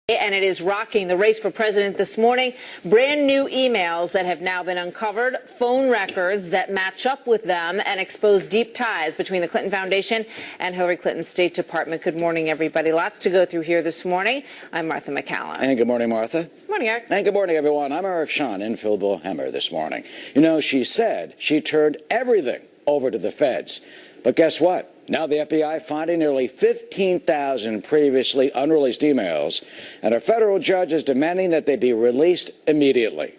And it is rocking the race for president this morning. Brand new emails that have now been uncovered, phone records that match up with them and expose deep ties between the Clinton Foundation and Hillary Clinton's State Department. Good morning, everybody. Lots to go through here this morning. I'm Martha McCallum. And good morning, Martha. Good morning, Eric. And good morning, everyone. I'm Eric Sean in for Bill Hemmer this morning. You know, she said she turned everything over to the feds. But guess what? Now the FBI finding nearly 15,000 previously unreleased emails, and a federal judge is demanding that they be released immediately.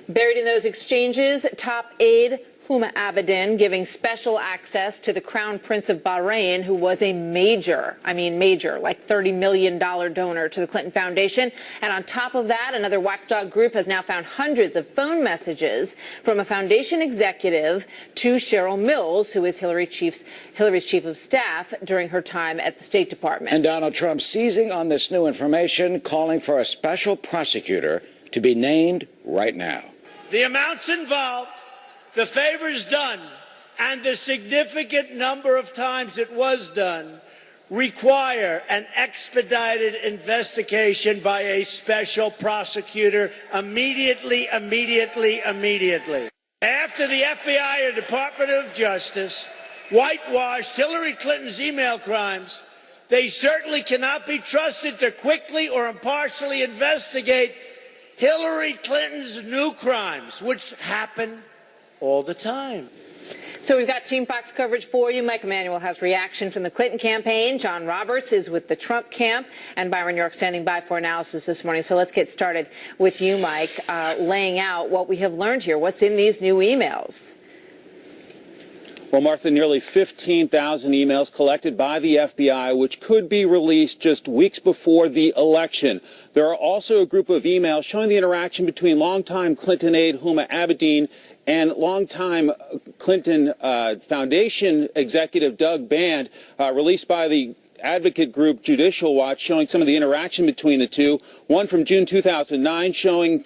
Buried in those exchanges, top aide Huma Abedin giving special access to the Crown Prince of Bahrain, who was a major, like $30 million donor to the Clinton Foundation. And on top of that, another watchdog group has now found hundreds of phone messages from a foundation executive to Cheryl Mills, who is Hillary's chief of staff during her time at the State Department. And Donald Trump seizing on this new information, calling for a special prosecutor to be named right now. The amounts involved, the favors done, and the significant number of times it was done require an expedited investigation by a special prosecutor immediately. After the FBI or Department of Justice whitewashed Hillary Clinton's email crimes, they certainly cannot be trusted to quickly or impartially investigate Hillary Clinton's new crimes, which happen all the time. So we've got Team Fox coverage for you. Mike Emanuel has reaction from the Clinton campaign. John Roberts is with the Trump camp, and Byron York standing by for analysis this morning. So let's get started with you, Mike, laying out what we have learned here. What's in these new emails? Well, Martha, nearly 15,000 emails collected by the FBI, which could be released just weeks before the election. There are also a group of emails showing the interaction between longtime Clinton aide Huma Abedin and longtime Clinton Foundation executive Doug Band, released by the advocate group Judicial Watch, showing some of the interaction between the two. One from June 2009 showing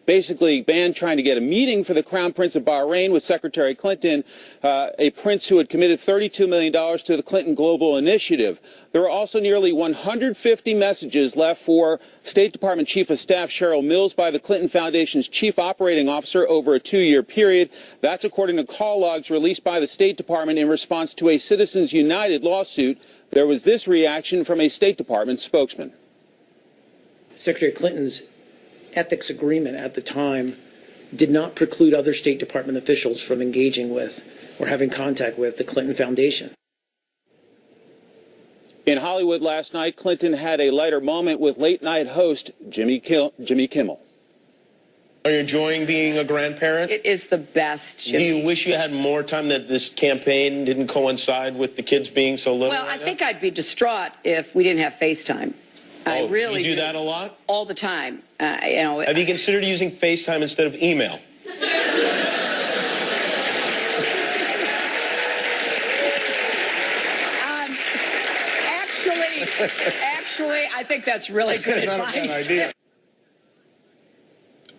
basically Band trying to get a meeting for the Crown Prince of Bahrain with Secretary Clinton, a prince who had committed $32 million to the Clinton Global Initiative. There are also nearly 150 messages left for State Department Chief of Staff Cheryl Mills by the Clinton Foundation's Chief Operating Officer over a 2-year period. That's according to call logs released by the State Department in response to a Citizens United lawsuit. There was this reaction from a State Department spokesman. Secretary Clinton's ethics agreement at the time did not preclude other State Department officials from engaging with or having contact with the Clinton Foundation. In Hollywood last night, Clinton had a lighter moment with late-night host Jimmy Kimmel. Are you enjoying being a grandparent? It is the best, Jimmy. Do you wish you had more time, that this campaign didn't coincide with the kids being so little? Well, I think I'd be distraught if we didn't have FaceTime. Oh, I really do you do that a lot? All the time. Have you considered using FaceTime instead of email? Actually, I think that's really good advice. Not a bad idea.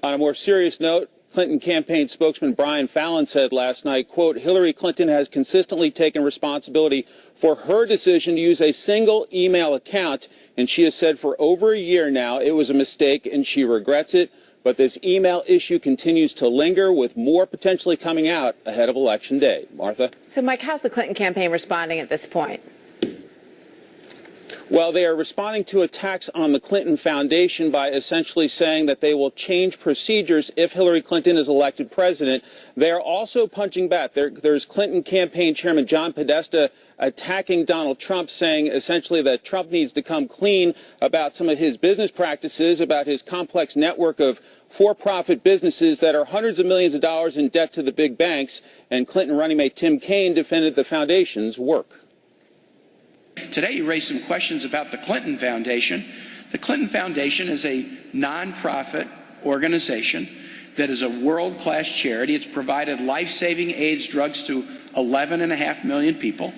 On a more serious note, Clinton campaign spokesman Brian Fallon said last night, quote, Hillary Clinton has consistently taken responsibility for her decision to use a single email account, and she has said for over a year now it was a mistake and she regrets it. But this email issue continues to linger, with more potentially coming out ahead of Election Day. Martha? So, Mike, how's the Clinton campaign responding at this point? Well, they are responding to attacks on the Clinton Foundation by essentially saying that they will change procedures if Hillary Clinton is elected president. They are also punching back. There's Clinton campaign chairman John Podesta attacking Donald Trump, saying essentially that Trump needs to come clean about some of his business practices, about his complex network of for-profit businesses that are hundreds of millions of dollars in debt to the big banks. And Clinton running mate Tim Kaine defended the foundation's work. Today, you raised some questions about the Clinton Foundation. The Clinton Foundation is a nonprofit organization that is a world-class charity. It's provided life-saving AIDS drugs to 11.5 million people.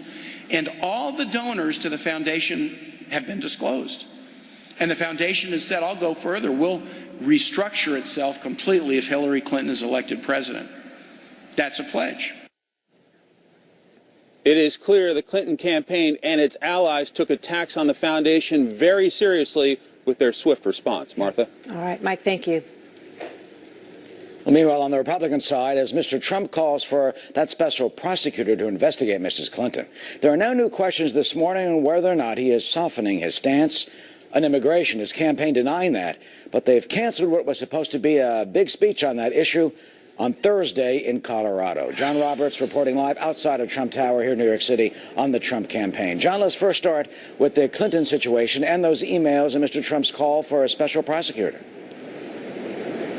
And all the donors to the foundation have been disclosed. And the foundation has said, I'll go further. We'll restructure itself completely if Hillary Clinton is elected president. That's a pledge. It is clear the Clinton campaign and its allies took attacks on the foundation very seriously with their swift response. Martha? All right, Mike, thank you. Well, meanwhile, on the Republican side, as Mr. Trump calls for that special prosecutor to investigate Mrs. Clinton, there are no new questions this morning on whether or not he is softening his stance on immigration. His campaign denying that, but they've canceled what was supposed to be a big speech on that issue on Thursday in Colorado. John Roberts reporting live outside of Trump Tower here in New York City on the Trump campaign. John, let's first start with the Clinton situation and those emails and Mr. Trump's call for a special prosecutor.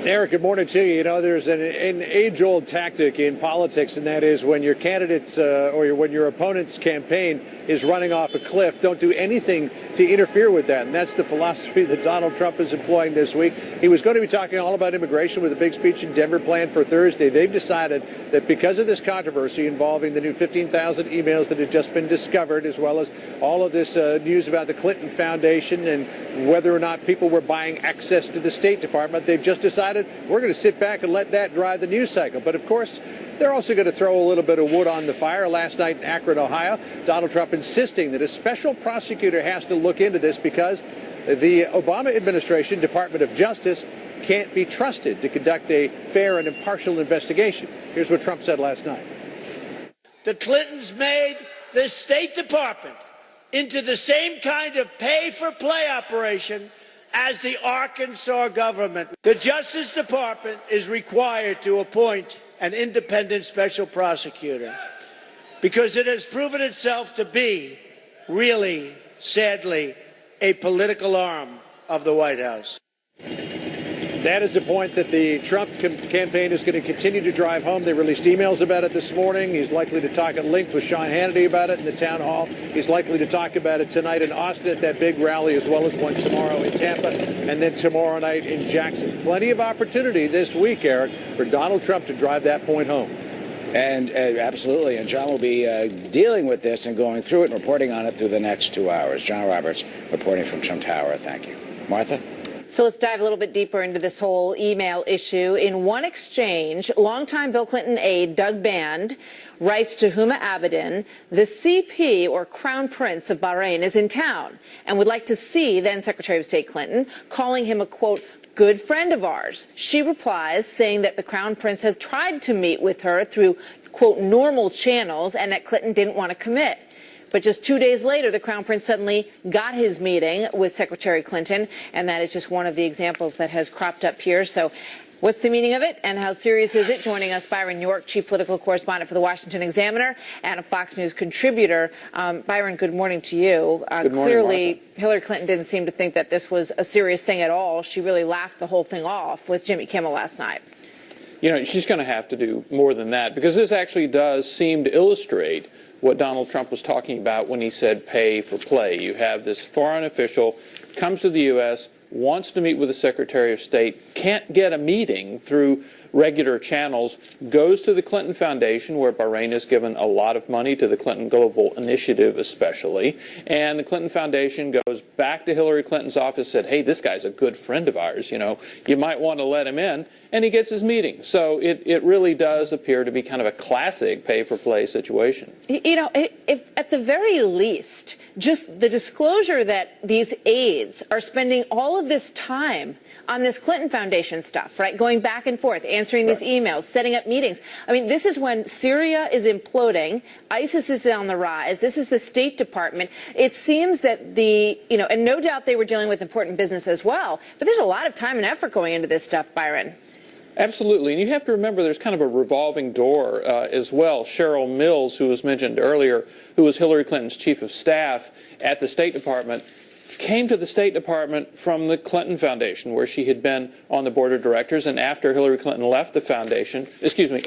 Eric, good morning to you. You know, there's an age-old tactic in politics, and that is when your candidate's or when your opponent's campaign is running off a cliff, don't do anything to interfere with that. And that's the philosophy that Donald Trump is employing this week. He was going to be talking all about immigration with a big speech in Denver planned for Thursday. They've decided that because of this controversy involving the new 15,000 emails that had just been discovered, as well as all of this news about the Clinton Foundation and whether or not people were buying access to the State Department, they've just decided we're going to sit back and let that drive the news cycle. But of course, they're also going to throw a little bit of wood on the fire. Last night in Akron, Ohio, Donald Trump insisting that a special prosecutor has to look into this because the Obama administration, Department of Justice, can't be trusted to conduct a fair and impartial investigation. Here's what Trump said last night. The Clintons made the State Department into the same kind of pay-for-play operation as the Arkansas government. The Justice Department is required to appoint an independent special prosecutor because it has proven itself to be really, sadly, a political arm of the White House. That is a point that the Trump campaign is going to continue to drive home. They released emails about it this morning. He's likely to talk at length with Sean Hannity about it in the town hall. He's likely to talk about it tonight in Austin at that big rally, as well as one tomorrow in Tampa, and then tomorrow night in Jackson. Plenty of opportunity this week, Eric, for Donald Trump to drive that point home. And absolutely, and John will be dealing with this and going through it and reporting on it through the next 2 hours. John Roberts reporting from Trump Tower. Thank you. Martha? So let's dive a little bit deeper into this whole email issue. In one exchange, longtime Bill Clinton aide Doug Band writes to Huma Abedin, the CP, or Crown Prince of Bahrain, is in town and would like to see then Secretary of State Clinton, calling him a, quote, good friend of ours. She replies saying that the Crown Prince has tried to meet with her through, quote, normal channels and that Clinton didn't want to commit. But just 2 days later, the Crown Prince suddenly got his meeting with Secretary Clinton, and that is just one of the examples that has cropped up here. So what's the meaning of it and how serious is it? Joining us, Byron York, chief political correspondent for the Washington Examiner and a Fox News contributor. Byron, good morning to you. Good morning, clearly, Martha. Hillary Clinton didn't seem to think that this was a serious thing at all. She really laughed the whole thing off with Jimmy Kimmel last night. You know, she's going to have to do more than that, because this actually does seem to illustrate what Donald Trump was talking about when he said pay for play. You have this foreign official, comes to the U.S., wants to meet with the Secretary of State, can't get a meeting through regular channels, goes to the Clinton Foundation, where Bahrain has given a lot of money to the Clinton Global Initiative especially, and the Clinton Foundation goes back to Hillary Clinton's office, said, hey, this guy's a good friend of ours, you know, you might want to let him in, and he gets his meeting. So it really does appear to be kind of a classic pay-for-play situation. You know, if at the very least, just the disclosure that these aides are spending all of this time on this Clinton Foundation stuff, right, going back and forth, answering these emails, setting up meetings. I mean, this is when Syria is imploding, ISIS is on the rise, this is the State Department. It seems that and no doubt they were dealing with important business as well, but there's a lot of time and effort going into this stuff, Byron. Absolutely, and you have to remember there's kind of a revolving door as well. Cheryl Mills, who was mentioned earlier, who was Hillary Clinton's chief of staff at the State Department, came to the State Department from the Clinton Foundation, where she had been on the board of directors. And after Hillary Clinton left the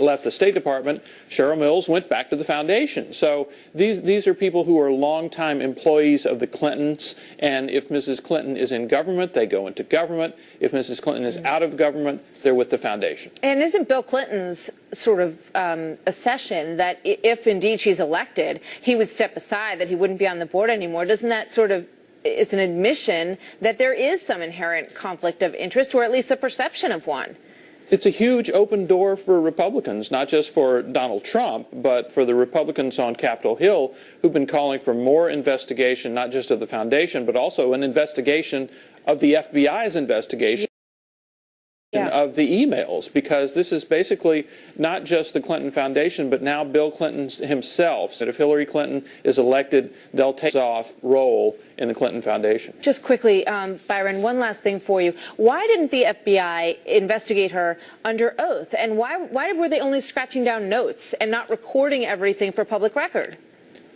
left the State Department, Cheryl Mills went back to the foundation. So these are people who are longtime employees of the Clintons. And if Mrs. Clinton is in government, they go into government. If Mrs. Clinton is out of government, they're with the foundation. And isn't Bill Clinton's sort of accession that if indeed she's elected, he would step aside, that he wouldn't be on the board anymore? Doesn't that sort of, it's an admission that there is some inherent conflict of interest, or at least a perception of one? It's a huge open door for Republicans, not just for Donald Trump, but for the Republicans on Capitol Hill who've been calling for more investigation, not just of the foundation, but also an investigation of the FBI's investigation of the emails, because this is basically not just the Clinton Foundation, but now Bill Clinton himself. If Hillary Clinton is elected, they'll take off role in the Clinton Foundation. Just quickly, Byron, one last thing for you. Why didn't the FBI investigate her under oath? And why were they only scratching down notes and not recording everything for public record?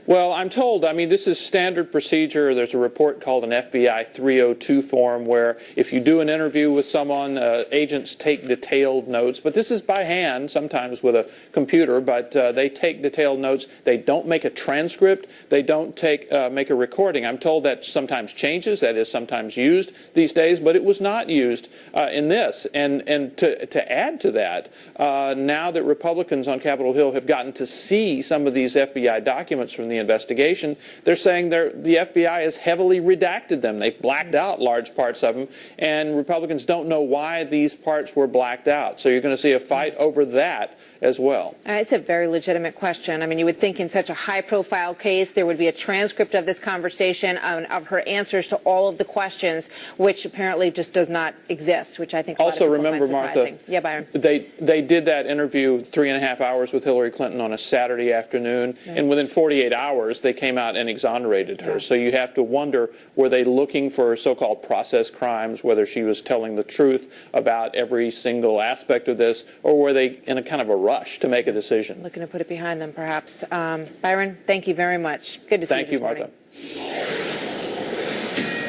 Well, I'm told, I mean, this is standard procedure. There's a report called an FBI 302 form where if you do an interview with someone, agents take detailed notes. But this is by hand, sometimes with a computer, but they take detailed notes. They don't make a transcript. They don't make a recording. I'm told that sometimes changes, that is sometimes used these days, but it was not used in this. And to add to that, now that Republicans on Capitol Hill have gotten to see some of these FBI documents from the investigation, they're saying the FBI has heavily redacted them. They've blacked out large parts of them, and Republicans don't know why these parts were blacked out. So you're going to see a fight over that as well. It's a very legitimate question. I mean, you would think in such a high-profile case there would be a transcript of this conversation, of her answers to all of the questions, which apparently just does not exist, which I think a lot of people remember, find surprising. Martha, yeah, Byron. They did that interview 3.5 hours with Hillary Clinton on a Saturday afternoon, and within 48 hours they came out and exonerated her. So you have to wonder, were they looking for so-called process crimes, whether she was telling the truth about every single aspect of this, or were they in a kind of a rush to make a decision? Looking to put it behind them, perhaps. Byron, thank you very much. Good to see you this morning. Thank you,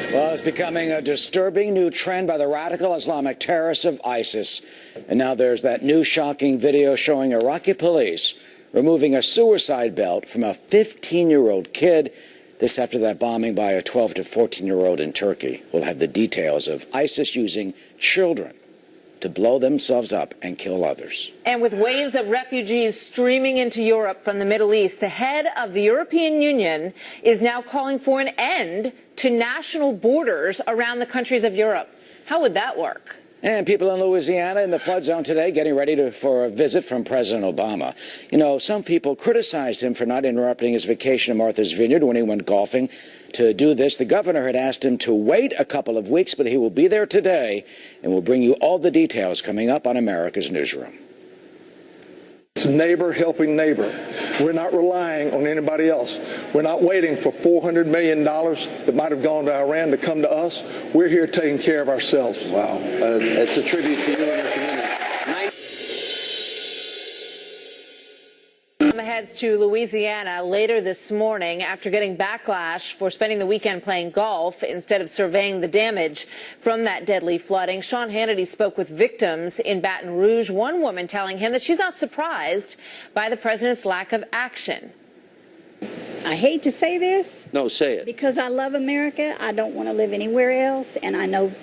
Martha. Well, it's becoming a disturbing new trend by the radical Islamic terrorists of ISIS. And now there's that new shocking video showing Iraqi police removing a suicide belt from a 15-year-old kid. This after that bombing by a 12 to 14-year-old in Turkey. We'll have the details of ISIS using children to blow themselves up and kill others. And with waves of refugees streaming into Europe from the Middle East, the head of the European Union is now calling for an end to national borders around the countries of Europe. How would that work? And people in Louisiana in the flood zone today getting ready for a visit from President Obama. You know, some people criticized him for not interrupting his vacation in Martha's Vineyard when he went golfing. To do this, the governor had asked him to wait a couple of weeks, but he will be there today, and we'll bring you all the details coming up on America's Newsroom. It's neighbor helping neighbor. We're not relying on anybody else. We're not waiting for $400 million that might have gone to Iran to come to us. We're here taking care of ourselves. Wow. It's a tribute to you and your community. Heads to Louisiana later this morning after getting backlash for spending the weekend playing golf instead of surveying the damage from that deadly flooding. Sean Hannity spoke with victims in Baton Rouge, one woman telling him that she's not surprised by the president's lack of action. I hate to say this. No, say it. Because I love America. I don't want to live anywhere else, and I know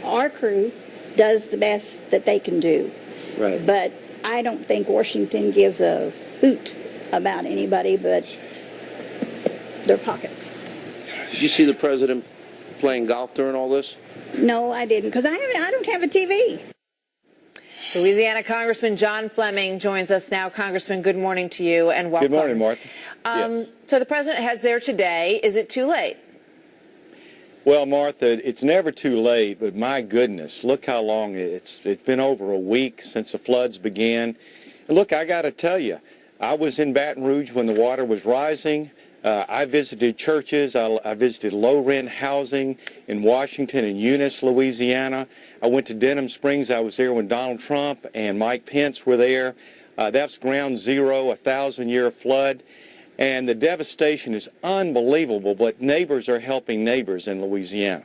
our crew does the best that they can do. Right. But I don't think Washington gives a hoot about anybody but their pockets. Did you see the president playing golf during all this? No, I didn't, because I don't have a TV. Louisiana Congressman John Fleming joins us now. Congressman, good morning to you and welcome. Good morning, Martha. Yes. So the president heads there today. Is it too late? Well, Martha, it's never too late, but my goodness, look how long it's been over a week since the floods began. And look, I got to tell you, I was in Baton Rouge when the water was rising. I visited churches. I visited low-rent housing in Washington and Eunice, Louisiana. I went to Denham Springs. I was there when Donald Trump and Mike Pence were there. That's ground zero, a 1,000-year flood. And the devastation is unbelievable, but neighbors are helping neighbors in Louisiana.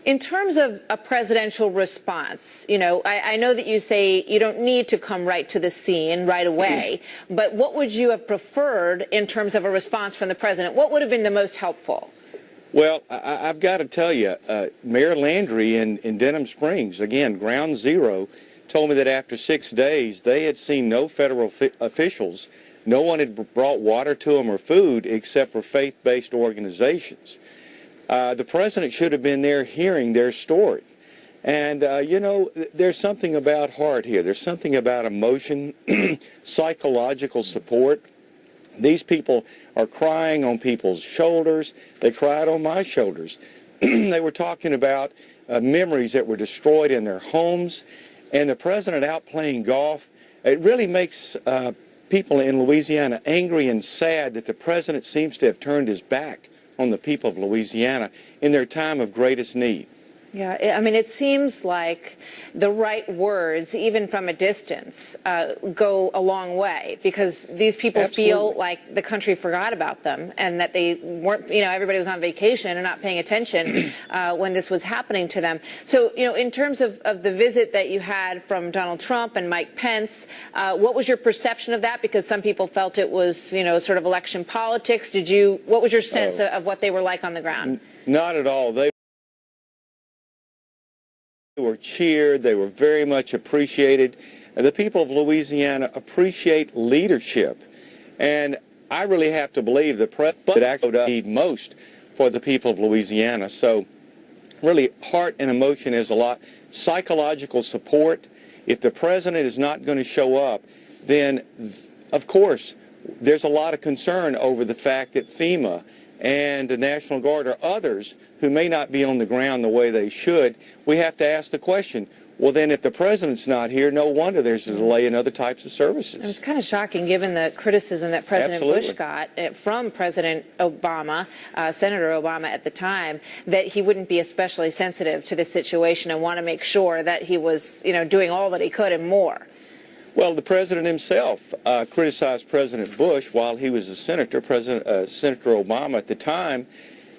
In terms of a presidential response, you know, I know that you say you don't need to come right to the scene right away, but what would you have preferred in terms of a response from the president? What would have been the most helpful? Well, I've got to tell you, Mayor Landry in Denham Springs, again, ground zero, told me that after 6 days they had seen no federal officials. No one had brought water to them or food except for faith-based organizations. The president should have been there hearing their story. And, there's something about heart here. There's something about emotion, psychological support. These people are crying on people's shoulders. They cried on my shoulders. They were talking about memories that were destroyed in their homes. And the president out playing golf. It really makes people in Louisiana angry and sad that the president seems to have turned his back on the people of Louisiana in their time of greatest need. Yeah, I mean, it seems like the right words, even from a distance, go a long way, because these people Absolutely. feel like the country forgot about them and that they weren't, everybody was on vacation and not paying attention when this was happening to them. So, in terms of the visit that you had from Donald Trump and Mike Pence, what was your perception of that? Because some people felt it was, sort of election politics. What was your sense of what they were like on the ground? Not at all. They were cheered. They were very much appreciated. And the people of Louisiana appreciate leadership. And I really have to believe the president actually need most for the people of Louisiana. So really, heart and emotion is a lot. Psychological support. If the president is not going to show up, then, of course, there's a lot of concern over the fact that FEMA and the National Guard or others who may not be on the ground the way they should, we have to ask the question, well, then if the president's not here, no wonder there's a delay in other types of services. It was kind of shocking, given the criticism that President Bush got from President Obama, Senator Obama at the time, that he wouldn't be especially sensitive to this situation and want to make sure that he was, doing all that he could and more. Well, the president himself criticized President Bush while he was a senator. Senator Obama at the time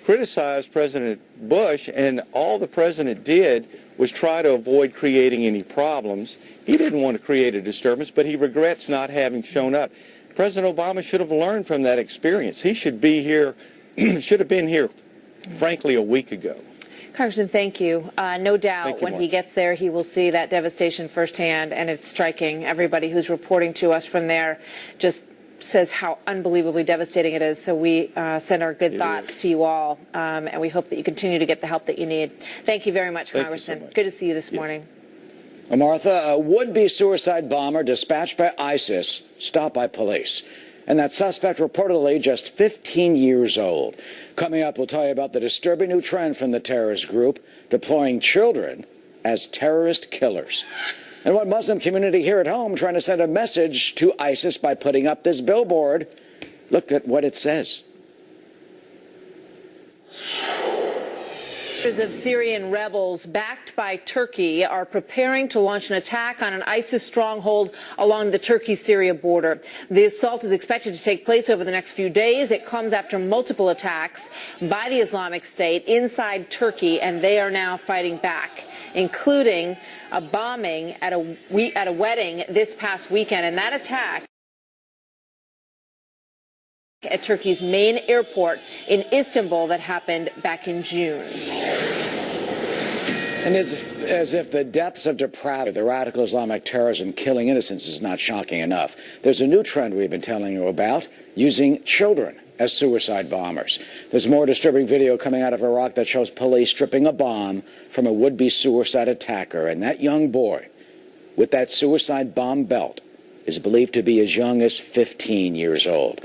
criticized President Bush, and all the president did was try to avoid creating any problems. He didn't want to create a disturbance, but he regrets not having shown up. President Obama should have learned from that experience. He should be here, should have been here, frankly, a week ago. Congressman, thank you. No doubt when he gets there, he will see that devastation firsthand, and it's striking. Everybody who's reporting to us from there just says how unbelievably devastating it is. So we send our good thoughts to you all, and we hope that you continue to get the help that you need. Thank you very much, Congressman. Good to see you this morning. Well, Martha, a would-be suicide bomber dispatched by ISIS stopped by police. And that suspect reportedly just 15 years old. Coming up, we'll tell you about the disturbing new trend from the terrorist group, deploying children as terrorist killers. And one Muslim community here at home trying to send a message to ISIS by putting up this billboard. Look at what it says. Of Syrian rebels backed by Turkey are preparing to launch an attack on an ISIS stronghold along the Turkey-Syria border. The assault is expected to take place over the next few days. It comes after multiple attacks by the Islamic State inside Turkey, and they are now fighting back, including a bombing at a wedding this past weekend. And that attack at Turkey's main airport in Istanbul that happened back in June. And as if the depths of depravity, the radical Islamic terrorism killing innocents is not shocking enough, there's a new trend we've been telling you about, using children as suicide bombers. There's more disturbing video coming out of Iraq that shows police stripping a bomb from a would-be suicide attacker, and that young boy with that suicide bomb belt is believed to be as young as 15 years old.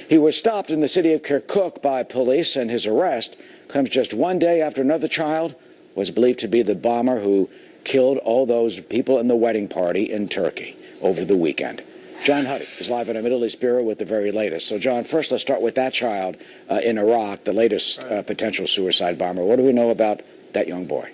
He was stopped in the city of Kirkuk by police, and his arrest comes just one day after another child was believed to be the bomber who killed all those people in the wedding party in Turkey over the weekend. John Huddy is live in our Middle East Bureau with the very latest. So, John, first let's start with that child in Iraq, the latest potential suicide bomber. What do we know about that young boy?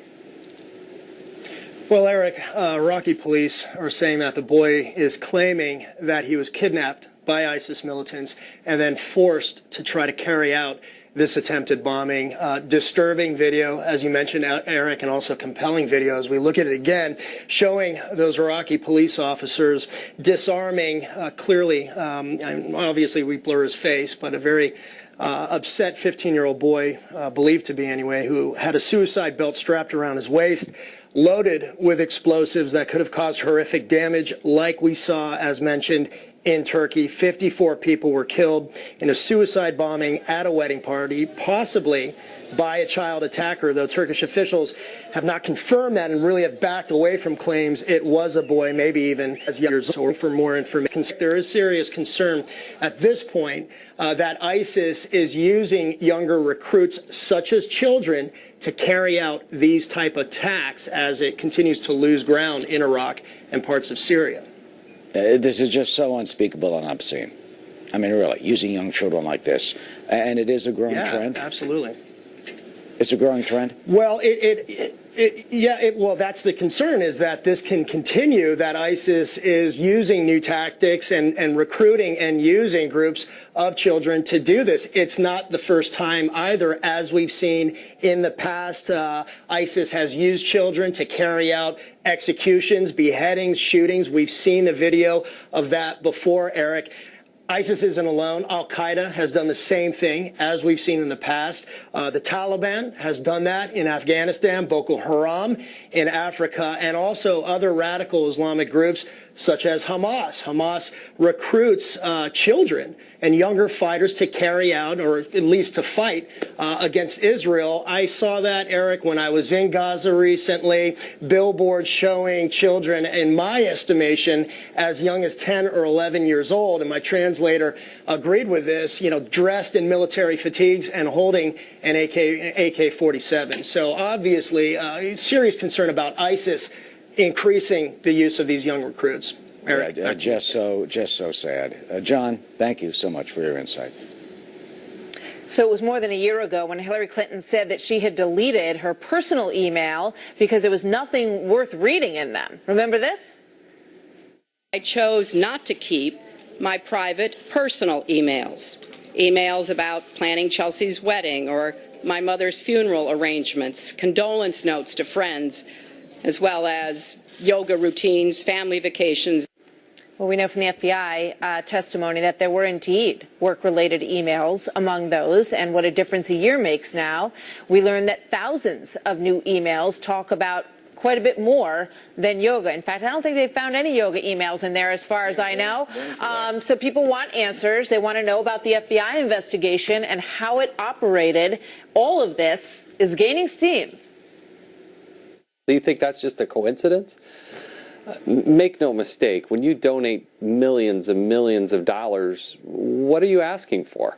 Well, Eric, Iraqi police are saying that the boy is claiming that he was kidnapped by ISIS militants and then forced to try to carry out this attempted bombing. Disturbing video, as you mentioned, Eric, and also compelling video as we look at it again, showing those Iraqi police officers disarming clearly, obviously we blur his face, but a very upset 15-year-old boy, believed to be anyway, who had a suicide belt strapped around his waist, loaded with explosives that could have caused horrific damage, like we saw, as mentioned, in Turkey. 54 people were killed in a suicide bombing at a wedding party, possibly by a child attacker, though Turkish officials have not confirmed that and really have backed away from claims it was a boy, maybe even as young as or for more information. There is serious concern at this point that ISIS is using younger recruits, such as children, to carry out these type of attacks as it continues to lose ground in Iraq and parts of Syria. This is just so unspeakable and obscene. I mean, really, using young children like this. And it is a growing trend. Absolutely. It's a growing trend? Well, well, that's the concern, is that this can continue, that ISIS is using new tactics and recruiting and using groups of children to do this. It's not the first time either. As we've seen in the past, ISIS has used children to carry out executions, beheadings, shootings. We've seen the video of that before, Eric. ISIS isn't alone. Al-Qaeda has done the same thing, as we've seen in the past. The Taliban has done that in Afghanistan, Boko Haram in Africa, and also other radical Islamic groups such as Hamas. Hamas recruits children and younger fighters to carry out, or at least to fight, against Israel. I saw that, Eric, when I was in Gaza recently. Billboards showing children, in my estimation, as young as 10 or 11 years old, and my translator agreed with this, dressed in military fatigues and holding an AK-47. So obviously, serious concern about ISIS increasing the use of these young recruits. Eric, just so sad. John, thank you so much for your insight. So it was more than a year ago when Hillary Clinton said that she had deleted her personal email because there was nothing worth reading in them. Remember this? I chose not to keep my private personal emails. Emails about planning Chelsea's wedding or my mother's funeral arrangements, condolence notes to friends, as well as yoga routines, family vacations. Well, we know from the FBI testimony that there were indeed work-related emails among those, and what a difference a year makes now. We learned that thousands of new emails talk about quite a bit more than yoga. In fact, I don't think they found any yoga emails in there as far as I know. So people want answers. They want to know about the FBI investigation and how it operated. All of this is gaining steam. Do you think that's just a coincidence? Make no mistake, when you donate millions and millions of dollars, what are you asking for?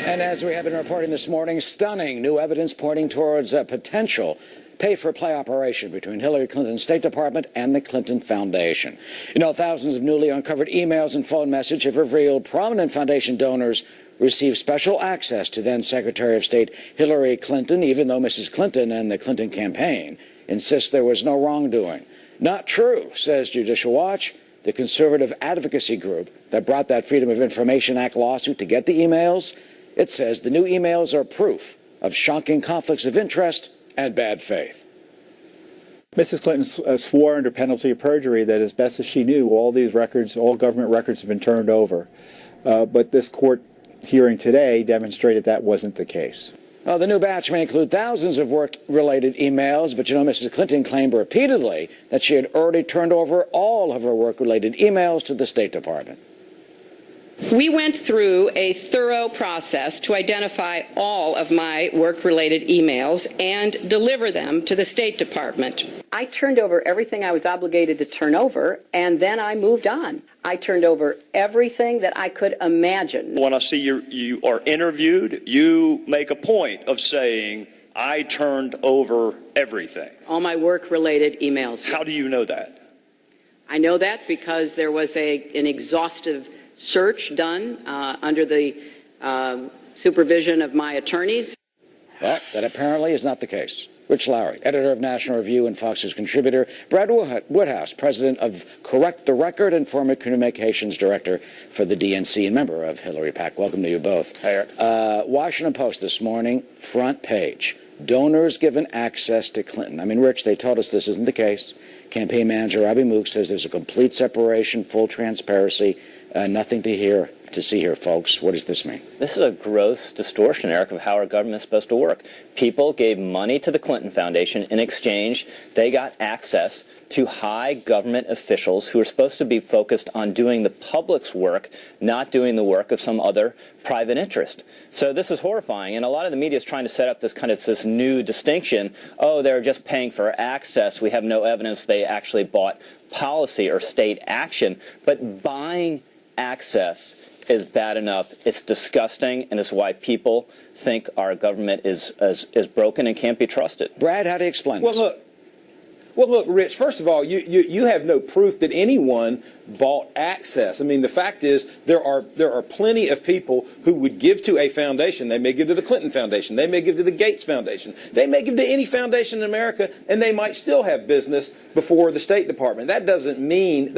And as we have been reporting this morning, stunning new evidence pointing towards a potential pay-for-play operation between Hillary Clinton's State Department and the Clinton Foundation. Thousands of newly uncovered emails and phone messages have revealed prominent foundation donors received special access to then-Secretary of State Hillary Clinton, even though Mrs. Clinton and the Clinton campaign insist there was no wrongdoing. Not true, says Judicial Watch, the conservative advocacy group that brought that Freedom of Information Act lawsuit to get the emails. It says the new emails are proof of shocking conflicts of interest and bad faith. Mrs. Clinton swore under penalty of perjury that as best as she knew, all these records, all government records have been turned over. But this court hearing today demonstrated that wasn't the case. Well, the new batch may include thousands of work-related emails, but Mrs. Clinton claimed repeatedly that she had already turned over all of her work-related emails to the State Department. We went through a thorough process to identify all of my work-related emails and deliver them to the State Department. I turned over everything I was obligated to turn over, and then I moved on. I turned over everything that I could imagine. When I see you are interviewed, you make a point of saying, I turned over everything. All my work-related emails. How do you know that? I know that because there was an exhaustive search done under the supervision of my attorneys. Well, that apparently is not the case. Rich Lowry, editor of National Review and Fox's contributor. Brad Woodhouse, president of Correct the Record and former communications director for the DNC and member of Hillary PAC. Welcome to you both. Hi, Eric. Washington Post this morning, front page. Donors given access to Clinton. I mean, Rich, they told us this isn't the case. Campaign manager Abby Mook says there's a complete separation, full transparency, nothing to hear to see here, folks. What does this mean? This is a gross distortion, Eric, of how our government is supposed to work. People gave money to the Clinton Foundation. In exchange, they got access to high government officials who are supposed to be focused on doing the public's work, not doing the work of some other private interest. So this is horrifying, and a lot of the media is trying to set up this new distinction. Oh, they're just paying for access. We have no evidence they actually bought policy or state action. But buying access is bad enough. It's disgusting, and it's why people think our government is broken and can't be trusted. Brad, how do you explain this? Well, look, Rich, first of all, you have no proof that anyone bought access. I mean, the fact is there are plenty of people who would give to a foundation. They may give to the Clinton Foundation. They may give to the Gates Foundation. They may give to any foundation in America, and they might still have business before the State Department. That doesn't mean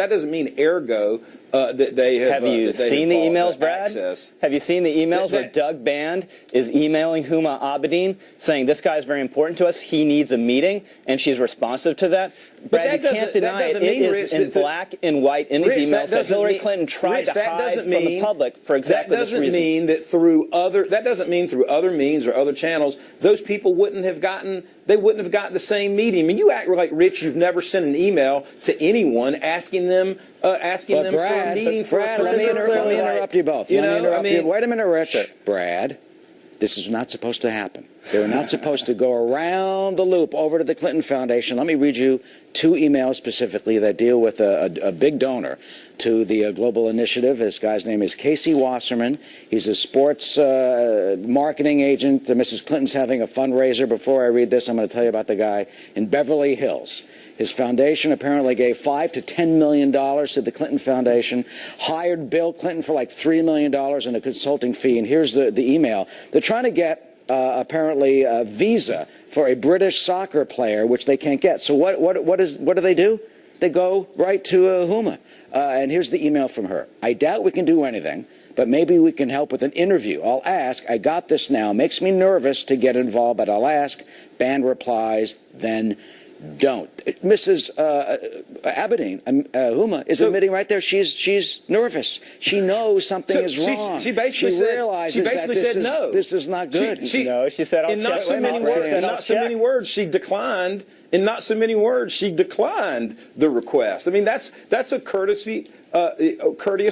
ergo that they have. Have you seen the emails, Brad? Access. Have you seen the emails where Doug Band is emailing Huma Abedin saying this guy is very important to us, he needs a meeting, and she's responsive to that? Brad, you can't deny it. It is in black and white in these emails that Hillary Clinton tried to hide from the public for exactly this reason. That doesn't mean that through other means or other channels, those people wouldn't have gotten the same meeting. I mean, you act like, Rich, you've never sent an email to anyone asking them for a meeting for a let me interrupt you both. Wait a minute, Rich. Brad, this is not supposed to happen. They're not supposed to go around the loop over to the Clinton Foundation. Let me read you two emails specifically that deal with a big donor to the global initiative. This guy's name is Casey Wasserman. He's a sports marketing agent. Mrs. Clinton's having a fundraiser. Before I read this, I'm going to tell you about the guy in Beverly Hills. His foundation apparently gave $5 to $10 million to the Clinton Foundation, hired Bill Clinton for like $3 million in a consulting fee. And here's the email. They're trying to get apparently a visa for a British soccer player, which they can't get. So what do they do? They go right to Huma. And here's the email from her. I doubt we can do anything, but maybe we can help with an interview. I'll ask. I got this now. Makes me nervous to get involved, but I'll ask. Band replies, then don't. Mrs. Abedin, Huma, is admitting right there she's nervous. She knows something is wrong. She basically realizes said no. This is not good. No, she said, in not so many words, she declined. In not so many words, she declined the request. I mean, that's a courteous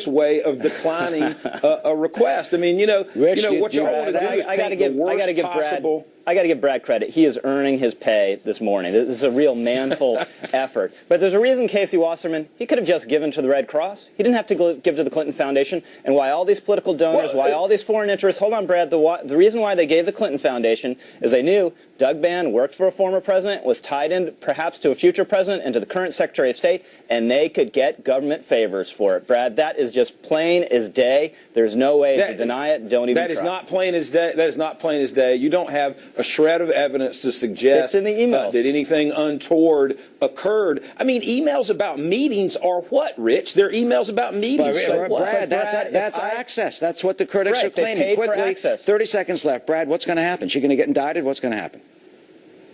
way of declining a request. I mean, Rich, what you all want to do is paint the worst possible. I got to give Brad credit. He is earning his pay this morning. This is a real manful effort. But there's a reason Casey Wasserman, he could have just given to the Red Cross. He didn't have to give to the Clinton Foundation. And why all these political donors, why all these foreign interests, hold on, Brad, the reason why they gave the Clinton Foundation is they knew Doug Band worked for a former president, was tied in perhaps to a future president and to the current Secretary of State, and they could get government favors for it. Brad, that is just plain as day. There's no way to deny it. Don't even try. That is not plain as day. That is not plain as day. You don't have a shred of evidence to suggest in the emails. That anything untoward occurred. I mean, emails about meetings are what, Rich? They're emails about meetings. Brad, that's access. That's what the critics are claiming. They paid Quickly, for access. 30 seconds left. Brad, what's going to happen? She's going to get indicted? What's going to happen?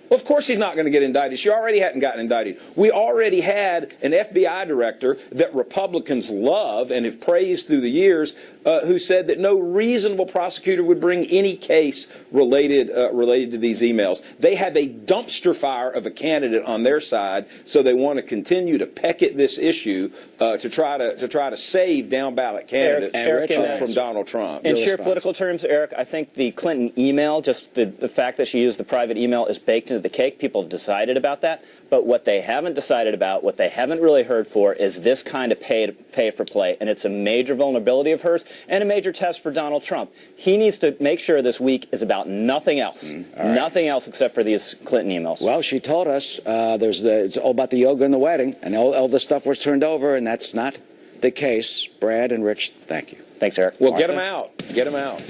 Well, of course she's not going to get indicted. She already hadn't gotten indicted. We already had an FBI director that Republicans love and have praised through the years who said that no reasonable prosecutor would bring any case related to these emails. They have a dumpster fire of a candidate on their side, so they want to continue to peck at this issue to try to save down ballot candidates from Donald Trump. In sheer political terms, Eric, I think the Clinton email, just the fact that she used the private email, is baked into the cake. People have decided about that. But what they haven't decided about, what they haven't really heard for, is this kind of pay for play. And it's a major vulnerability of hers and a major test for Donald Trump. He needs to make sure this week is about nothing else. Nothing else except for these Clinton emails. Well, she told us it's all about the yoga and the wedding, and all the stuff was turned over, and that's not the case. Brad and Rich, thank you. Thanks, Eric. Well, get them out. Get them out.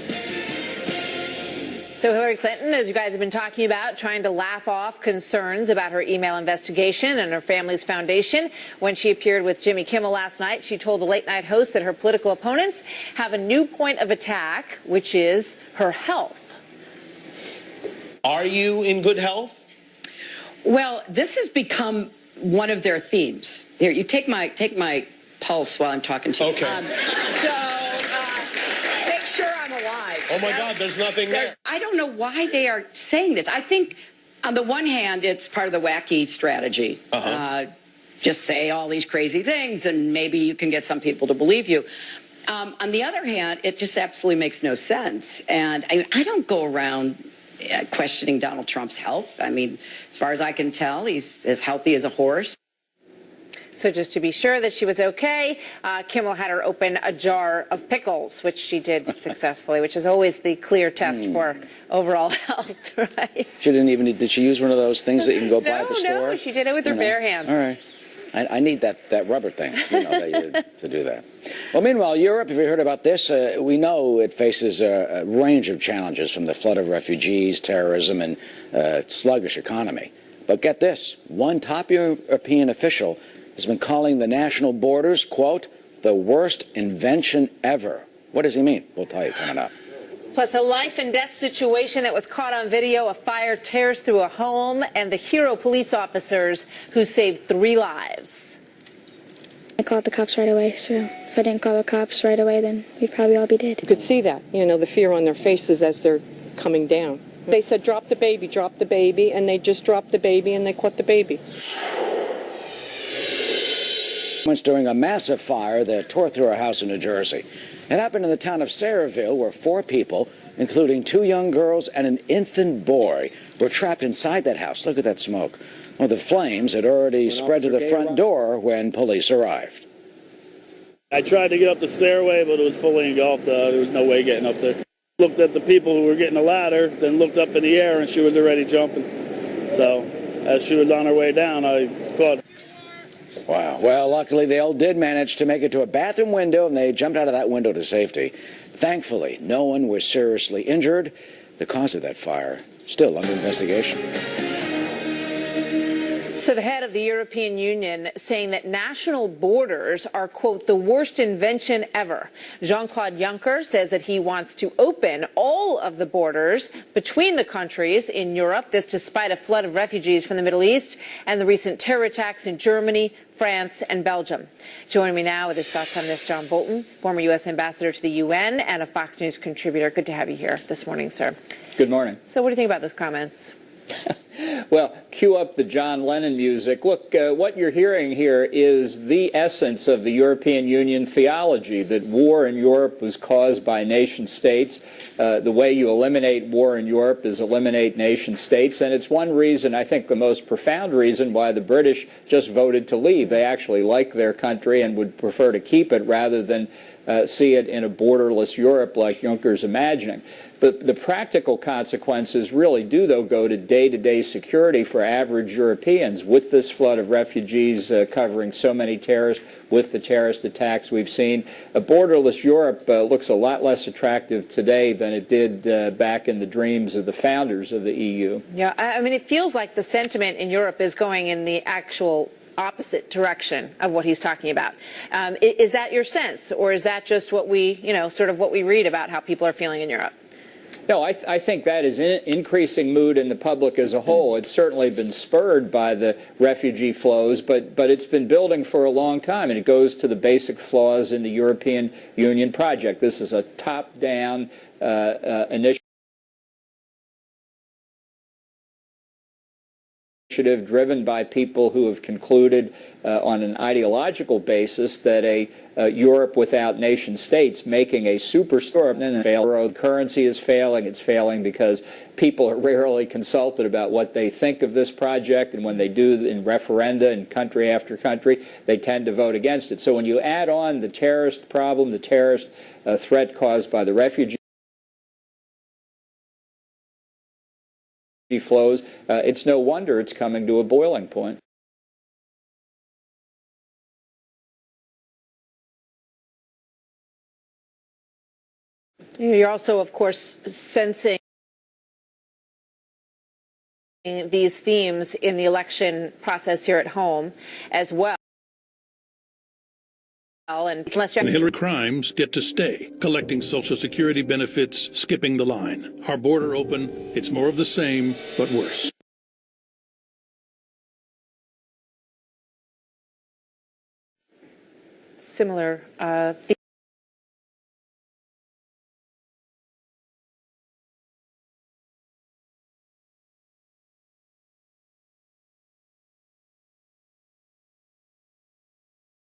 So Hillary Clinton, as you guys have been talking about, trying to laugh off concerns about her email investigation and her family's foundation. When she appeared with Jimmy Kimmel last night, she told the late-night host that her political opponents have a new point of attack, which is her health. Are you in good health? Well, this has become one of their themes. Here, you take my pulse while I'm talking to you. Okay. Oh my God, there's nothing there. I don't know why they are saying this. I think on the one hand, it's part of the wacky strategy. Just say all these crazy things and maybe you can get some people to believe you. On the other hand, it just absolutely makes no sense. And I don't go around questioning Donald Trump's health. I mean, as far as I can tell, he's as healthy as a horse. So just to be sure that she was okay, Kimmel had her open a jar of pickles, which she did successfully, which is always the clear test for overall health, right? She didn't even, did she use one of those things that you can go buy at the store? No, she did it with her bare hands. All right. I need that rubber thing, to do that. Well, meanwhile, Europe, have you heard about this? We know it faces a range of challenges from the flood of refugees, terrorism, and sluggish economy. But get this, one top European official has been calling the national borders, quote, the worst invention ever. What does he mean? We'll tell you coming up. Plus, a life and death situation that was caught on video. A fire tears through a home, and the hero police officers who saved 3 lives. I called the cops right away, so if I didn't call the cops right away, then we'd probably all be dead. You could see that, the fear on their faces as they're coming down. They said, drop the baby, and they just dropped the baby, and they caught the baby. During a massive fire that tore through a house in New Jersey. It happened in the town of Sayreville, where 4 people, including 2 young girls and an infant boy, were trapped inside that house. Look at that smoke. Well, the flames had already spread to the front door when police arrived. I tried to get up the stairway, but it was fully engulfed. There was no way getting up there. Looked at the people who were getting the ladder, then looked up in the air, and she was already jumping. So as she was on her way down, I caught her. Wow. Well, luckily, they all did manage to make it to a bathroom window, and they jumped out of that window to safety. Thankfully, no one was seriously injured. The cause of that fire still under investigation. So the head of the European Union saying that national borders are, quote, the worst invention ever. Jean-Claude Juncker says that he wants to open all of the borders between the countries in Europe, this despite a flood of refugees from the Middle East and the recent terror attacks in Germany, France, and Belgium. Joining me now with his thoughts on this, John Bolton, former U.S. ambassador to the UN and a Fox News contributor. Good to have you here this morning, sir. Good morning. So what do you think about those comments? Well, cue up the John Lennon music. Look, what you're hearing here is the essence of the European Union theology, that war in Europe was caused by nation states. The way you eliminate war in Europe is eliminate nation states, and it's one reason, I think the most profound reason, why the British just voted to leave. They actually like their country and would prefer to keep it rather than see it in a borderless Europe like Juncker's imagining. But the practical consequences really do, though, go to day-to-day security for average Europeans. With this flood of refugees covering so many terrorists, with the terrorist attacks we've seen, a borderless Europe looks a lot less attractive today than it did back in the dreams of the founders of the EU. Yeah, I mean, it feels like the sentiment in Europe is going in the actual opposite direction of what he's talking about. Is that your sense, or is that just what we, sort of what we read about how people are feeling in Europe? No, I think that is an increasing mood in the public as a whole. It's certainly been spurred by the refugee flows, but it's been building for a long time, and it goes to the basic flaws in the European Union project. This is a top-down initiative driven by people who have concluded on an ideological basis that a Europe without nation states making a superstore and then fail. Currency is failing. It's failing because people are rarely consulted about what they think of this project, and when they do in referenda in country after country, they tend to vote against it. So when you add on the terrorist problem, the terrorist threat caused by the refugee flows, it's no wonder it's coming to a boiling point. You're also, of course, sensing these themes in the election process here at home as well. And Hillary crimes get to stay, collecting Social Security benefits, skipping the line. Our border open, it's more of the same, but worse. Similar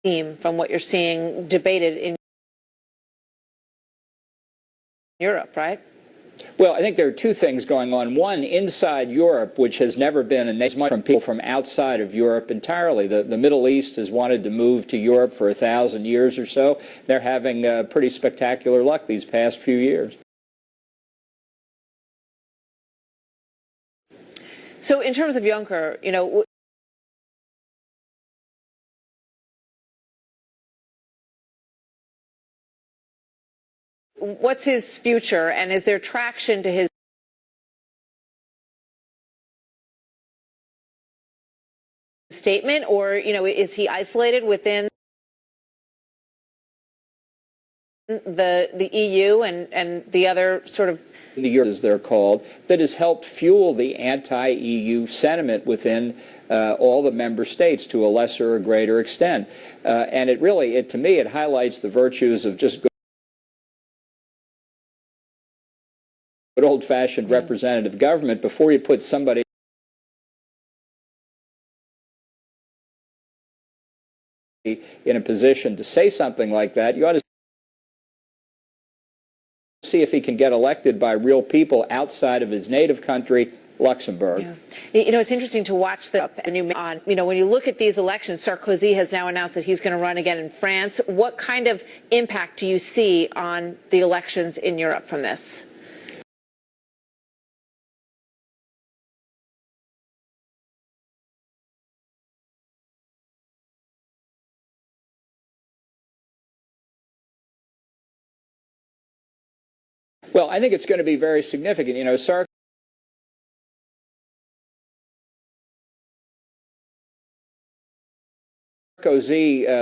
theme from what you're seeing debated in Europe, right? Well, I think there are two things going on. One, inside Europe, which has never been as much from people from outside of Europe entirely. The Middle East has wanted to move to Europe for 1,000 years or so. They're having pretty spectacular luck these past few years. So in terms of Juncker, you know, what's his future, and is there traction to his statement, or, you know, is he isolated within the EU and the other sort of the Euro, as they're called, that has helped fuel the anti-EU sentiment within all the member states to a lesser or greater extent. And it really, to me, it highlights the virtues of just good old-fashioned representative government. Before you put somebody in a position to say something like that, you ought to see if he can get elected by real people outside of his native country, Luxembourg. Yeah. You know, it's interesting to watch when you look at these elections. Sarkozy has now announced that he's going to run again in France. What kind of impact do you see on the elections in Europe from this? Well, I think it's going to be very significant. You know, Sarkozy,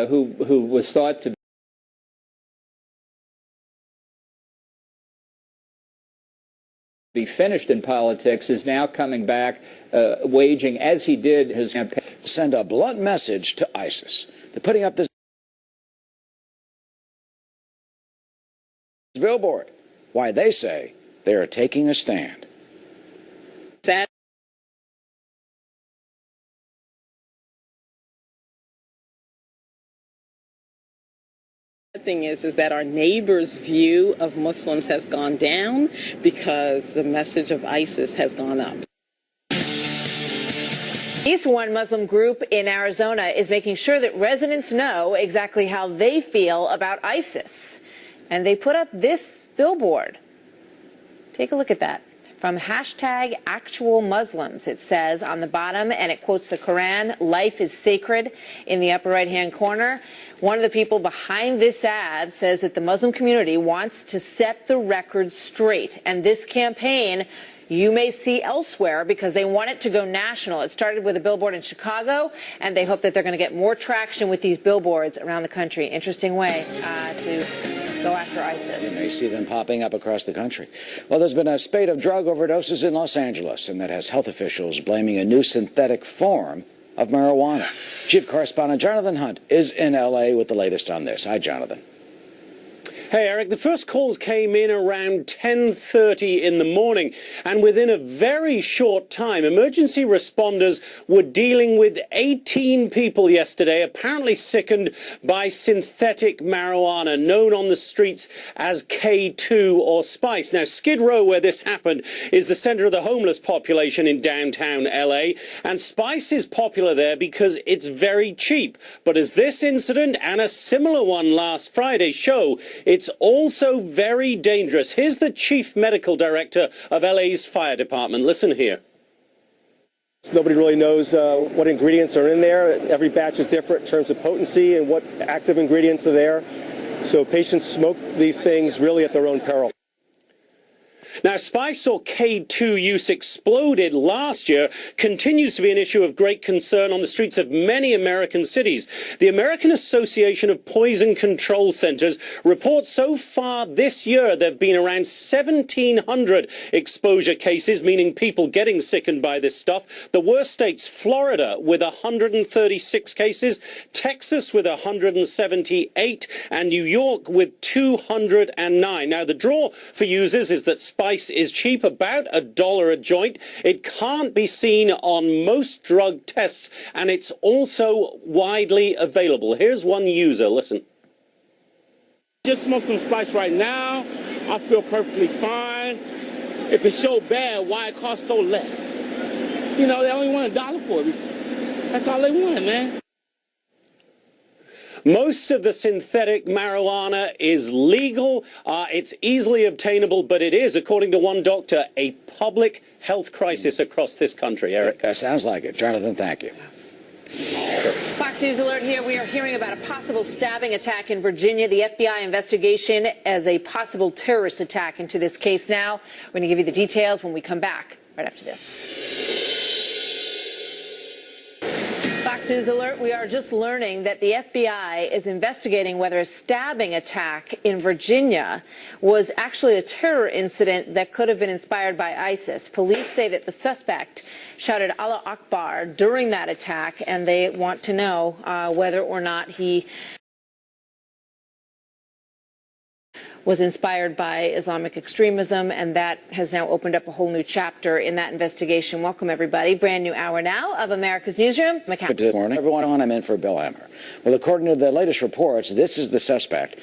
who was thought to be finished in politics, is now coming back, waging, as he did his campaign. Send a blunt message to ISIS. They're putting up this billboard. Why, they say they are taking a stand. Sad thing is that our neighbors' view of Muslims has gone down because the message of ISIS has gone up. East One Muslim group in Arizona is making sure that residents know exactly how they feel about ISIS. And they put up this billboard. Take a look at that. From #ActualMuslims, it says on the bottom, and it quotes the Quran, "Life is sacred," in the upper right-hand corner. One of the people behind this ad says that the Muslim community wants to set the record straight. And this campaign you may see elsewhere because they want it to go national. It started with a billboard in Chicago, and they hope that they're going to get more traction with these billboards around the country. Interesting way to go after ISIS. You may see them popping up across the country. Well, there's been a spate of drug overdoses in Los Angeles, and that has health officials blaming a new synthetic form of marijuana. Chief Correspondent Jonathan Hunt is in L.A. with the latest on this. Hi, Jonathan. Hey, Eric, the first calls came in around 10:30 in the morning, and within a very short time, emergency responders were dealing with 18 people yesterday, apparently sickened by synthetic marijuana, known on the streets as K2 or Spice. Now, Skid Row, where this happened, is the center of the homeless population in downtown LA, and Spice is popular there because it's very cheap. But as this incident and a similar one last Friday show, it's also very dangerous. Here's the chief medical director of LA's fire department. Listen here. Nobody really knows what ingredients are in there. Every batch is different in terms of potency and what active ingredients are there. So patients smoke these things really at their own peril. Now, Spice or K2 use exploded last year, continues to be an issue of great concern on the streets of many American cities. The American Association of Poison Control Centers reports so far this year there have been around 1,700 exposure cases, meaning people getting sickened by this stuff. The worst states, Florida with 136 cases, Texas with 178, and New York with 209. Now, the draw for users is that Spice spice is cheap, about $1 a joint. It can't be seen on most drug tests, and it's also widely available. Here's one user. Listen. Just smoke some spice right now. I feel perfectly fine. If it's so bad, why it costs so less? You know, they only want $1 for it. That's all they want, man. Most of the synthetic marijuana is legal. It's easily obtainable, but it is, according to one doctor, a public health crisis across this country, Eric. That sounds like it. Jonathan, thank you. Fox News Alert here. We are hearing about a possible stabbing attack in Virginia. The FBI investigation as a possible terrorist attack into this case now. We're going to give you the details when we come back right after this. Fox News Alert, we are just learning that the FBI is investigating whether a stabbing attack in Virginia was actually a terror incident that could have been inspired by ISIS. Police say that the suspect shouted Allah Akbar during that attack, and they want to know whether or not he was inspired by Islamic extremism, and that has now opened up a whole new chapter in that investigation. Welcome, everybody. Brand new hour now of America's Newsroom. Good morning, everyone. I'm in for Bill Emmer. Well, according to the latest reports, this is the suspect.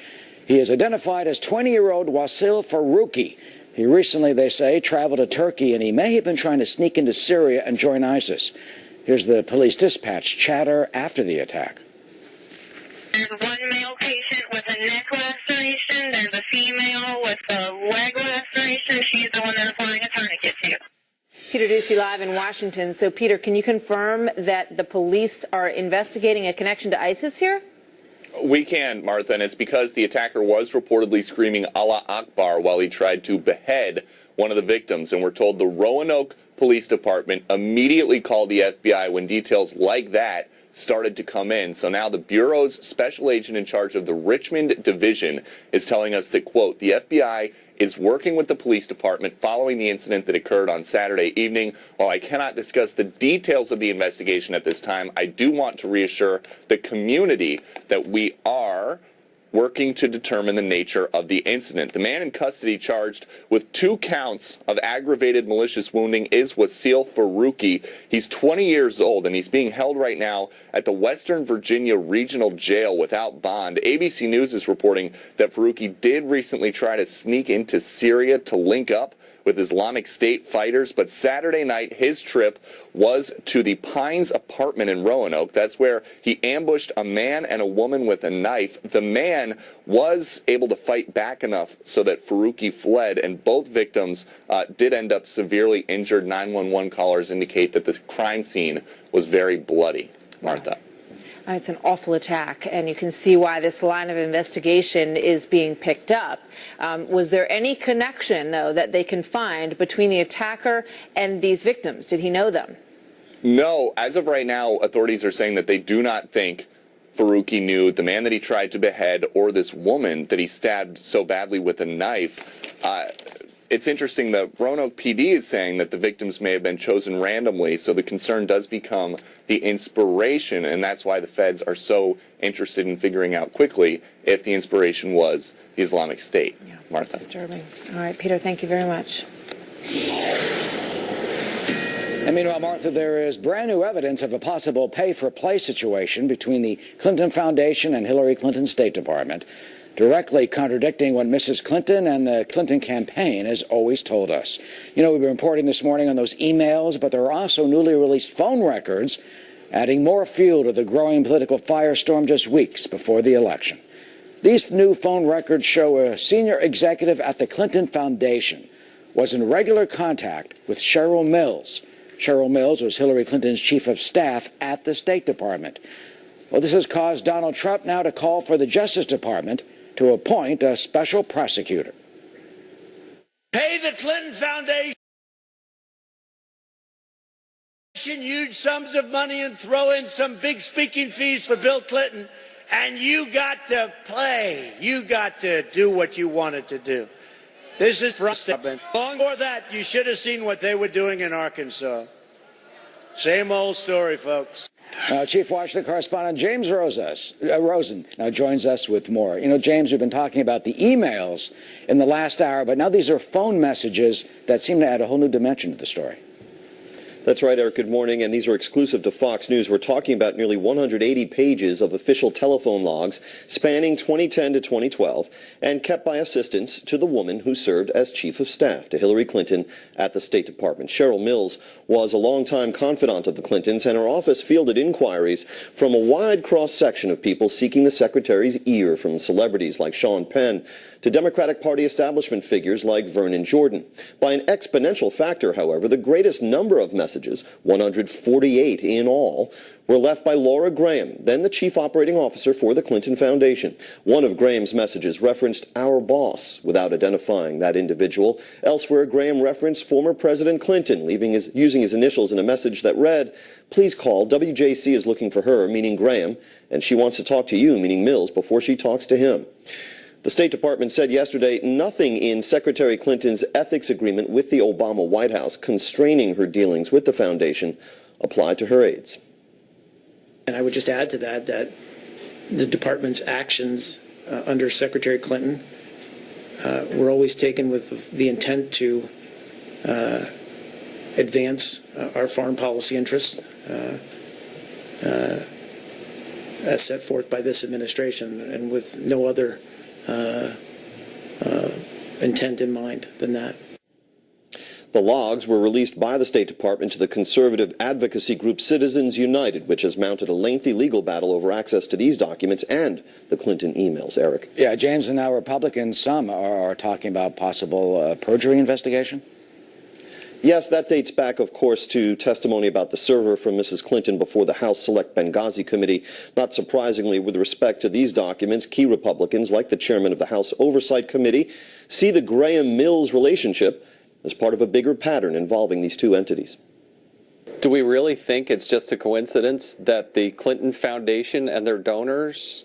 He is identified as 20-year-old Wasil Farouki. He recently, they say, traveled to Turkey, and he may have been trying to sneak into Syria and join ISIS. Here's the police dispatch chatter after the attack. There's one male patient with a neck laceration. There's a female with a leg laceration. She's the one they're applying a tourniquet to. Peter Ducey live in Washington. So, Peter, can you confirm that the police are investigating a connection to ISIS here? We can, Martha, and it's because the attacker was reportedly screaming Allah Akbar while he tried to behead one of the victims. And we're told the Roanoke Police Department immediately called the FBI when details like that started to come in. So now the Bureau's special agent in charge of the Richmond Division is telling us that, quote, the FBI is working with the police department following the incident that occurred on Saturday evening. While I cannot discuss the details of the investigation at this time, I do want to reassure the community that we are working to determine the nature of the incident. The man in custody charged with 2 counts of aggravated malicious wounding is Wasil Farouki. He's 20 years old, and he's being held right now at the Western Virginia Regional Jail without bond. ABC News is reporting that Farouki did recently try to sneak into Syria to link up with Islamic State fighters, but Saturday night his trip was to the Pines apartment in Roanoke. That's where he ambushed a man and a woman with a knife. The man was able to fight back enough so that Farouki fled, and both victims did end up severely injured. 911 callers indicate that the crime scene was very bloody. Martha. It's an awful attack, and you can see why this line of investigation is being picked up. Was there any connection, though, that they can find between the attacker and these victims? Did he know them? No. As of right now, authorities are saying that they do not think Farouki knew the man that he tried to behead or this woman that he stabbed so badly with a knife. It's interesting that Roanoke PD is saying that the victims may have been chosen randomly, so the concern does become the inspiration, and that's why the feds are so interested in figuring out quickly if the inspiration was the Islamic State. Yeah, Martha. Disturbing. All right, Peter, thank you very much. And meanwhile, Martha, there is brand new evidence of a possible pay-for-play situation between the Clinton Foundation and Hillary Clinton's State Department, directly contradicting what Mrs. Clinton and the Clinton campaign has always told us. You know, we've been reporting this morning on those emails, but there are also newly released phone records adding more fuel to the growing political firestorm just weeks before the election. These new phone records show a senior executive at the Clinton Foundation was in regular contact with Cheryl Mills. Cheryl Mills was Hillary Clinton's chief of staff at the State Department. Well, this has caused Donald Trump now to call for the Justice Department to appoint a special prosecutor. Pay the Clinton Foundation huge sums of money and throw in some big speaking fees for Bill Clinton, and you got to play. You got to do what you wanted to do. This is for us. Long before that, you should have seen what they were doing in Arkansas. Same old story, folks. Chief Washington correspondent James Rosen now joins us with more. You know, James, we've been talking about the emails in the last hour, but now these are phone messages that seem to add a whole new dimension to the story. That's right, Eric. Good morning. And these are exclusive to Fox News. We're talking about nearly 180 pages of official telephone logs spanning 2010 to 2012 and kept by assistants to the woman who served as chief of staff to Hillary Clinton at the State Department. Cheryl Mills was a longtime confidant of the Clintons, and her office fielded inquiries from a wide cross-section of people seeking the secretary's ear, from celebrities like Sean Penn to Democratic Party establishment figures like Vernon Jordan. By an exponential factor, however, the greatest number of messages, 148 in all, were left by Laura Graham, then the chief operating officer for the Clinton Foundation. One of Graham's messages referenced "our boss" without identifying that individual. Elsewhere, Graham referenced former President Clinton, using his initials in a message that read, "Please call. WJC is looking for her," meaning Graham, "and she wants to talk to you," meaning Mills, before she talks to him. The State Department said yesterday nothing in Secretary Clinton's ethics agreement with the Obama White House constraining her dealings with the foundation applied to her aides. And I would just add to that the department's actions under Secretary Clinton were always taken with the intent to advance our foreign policy interests as set forth by this administration, and with no other intent in mind than that. The logs were released by the State Department to the conservative advocacy group Citizens United, which has mounted a lengthy legal battle over access to these documents and the Clinton emails. Eric. Yeah, James, and now Republicans, some are talking about possible perjury investigation. Yes, that dates back, of course, to testimony about the server from Mrs. Clinton before the House Select Benghazi Committee. Not surprisingly, with respect to these documents, key Republicans, like the chairman of the House Oversight Committee, see the Graham-Mills relationship as part of a bigger pattern involving these two entities. Do we really think it's just a coincidence that the Clinton Foundation and their donors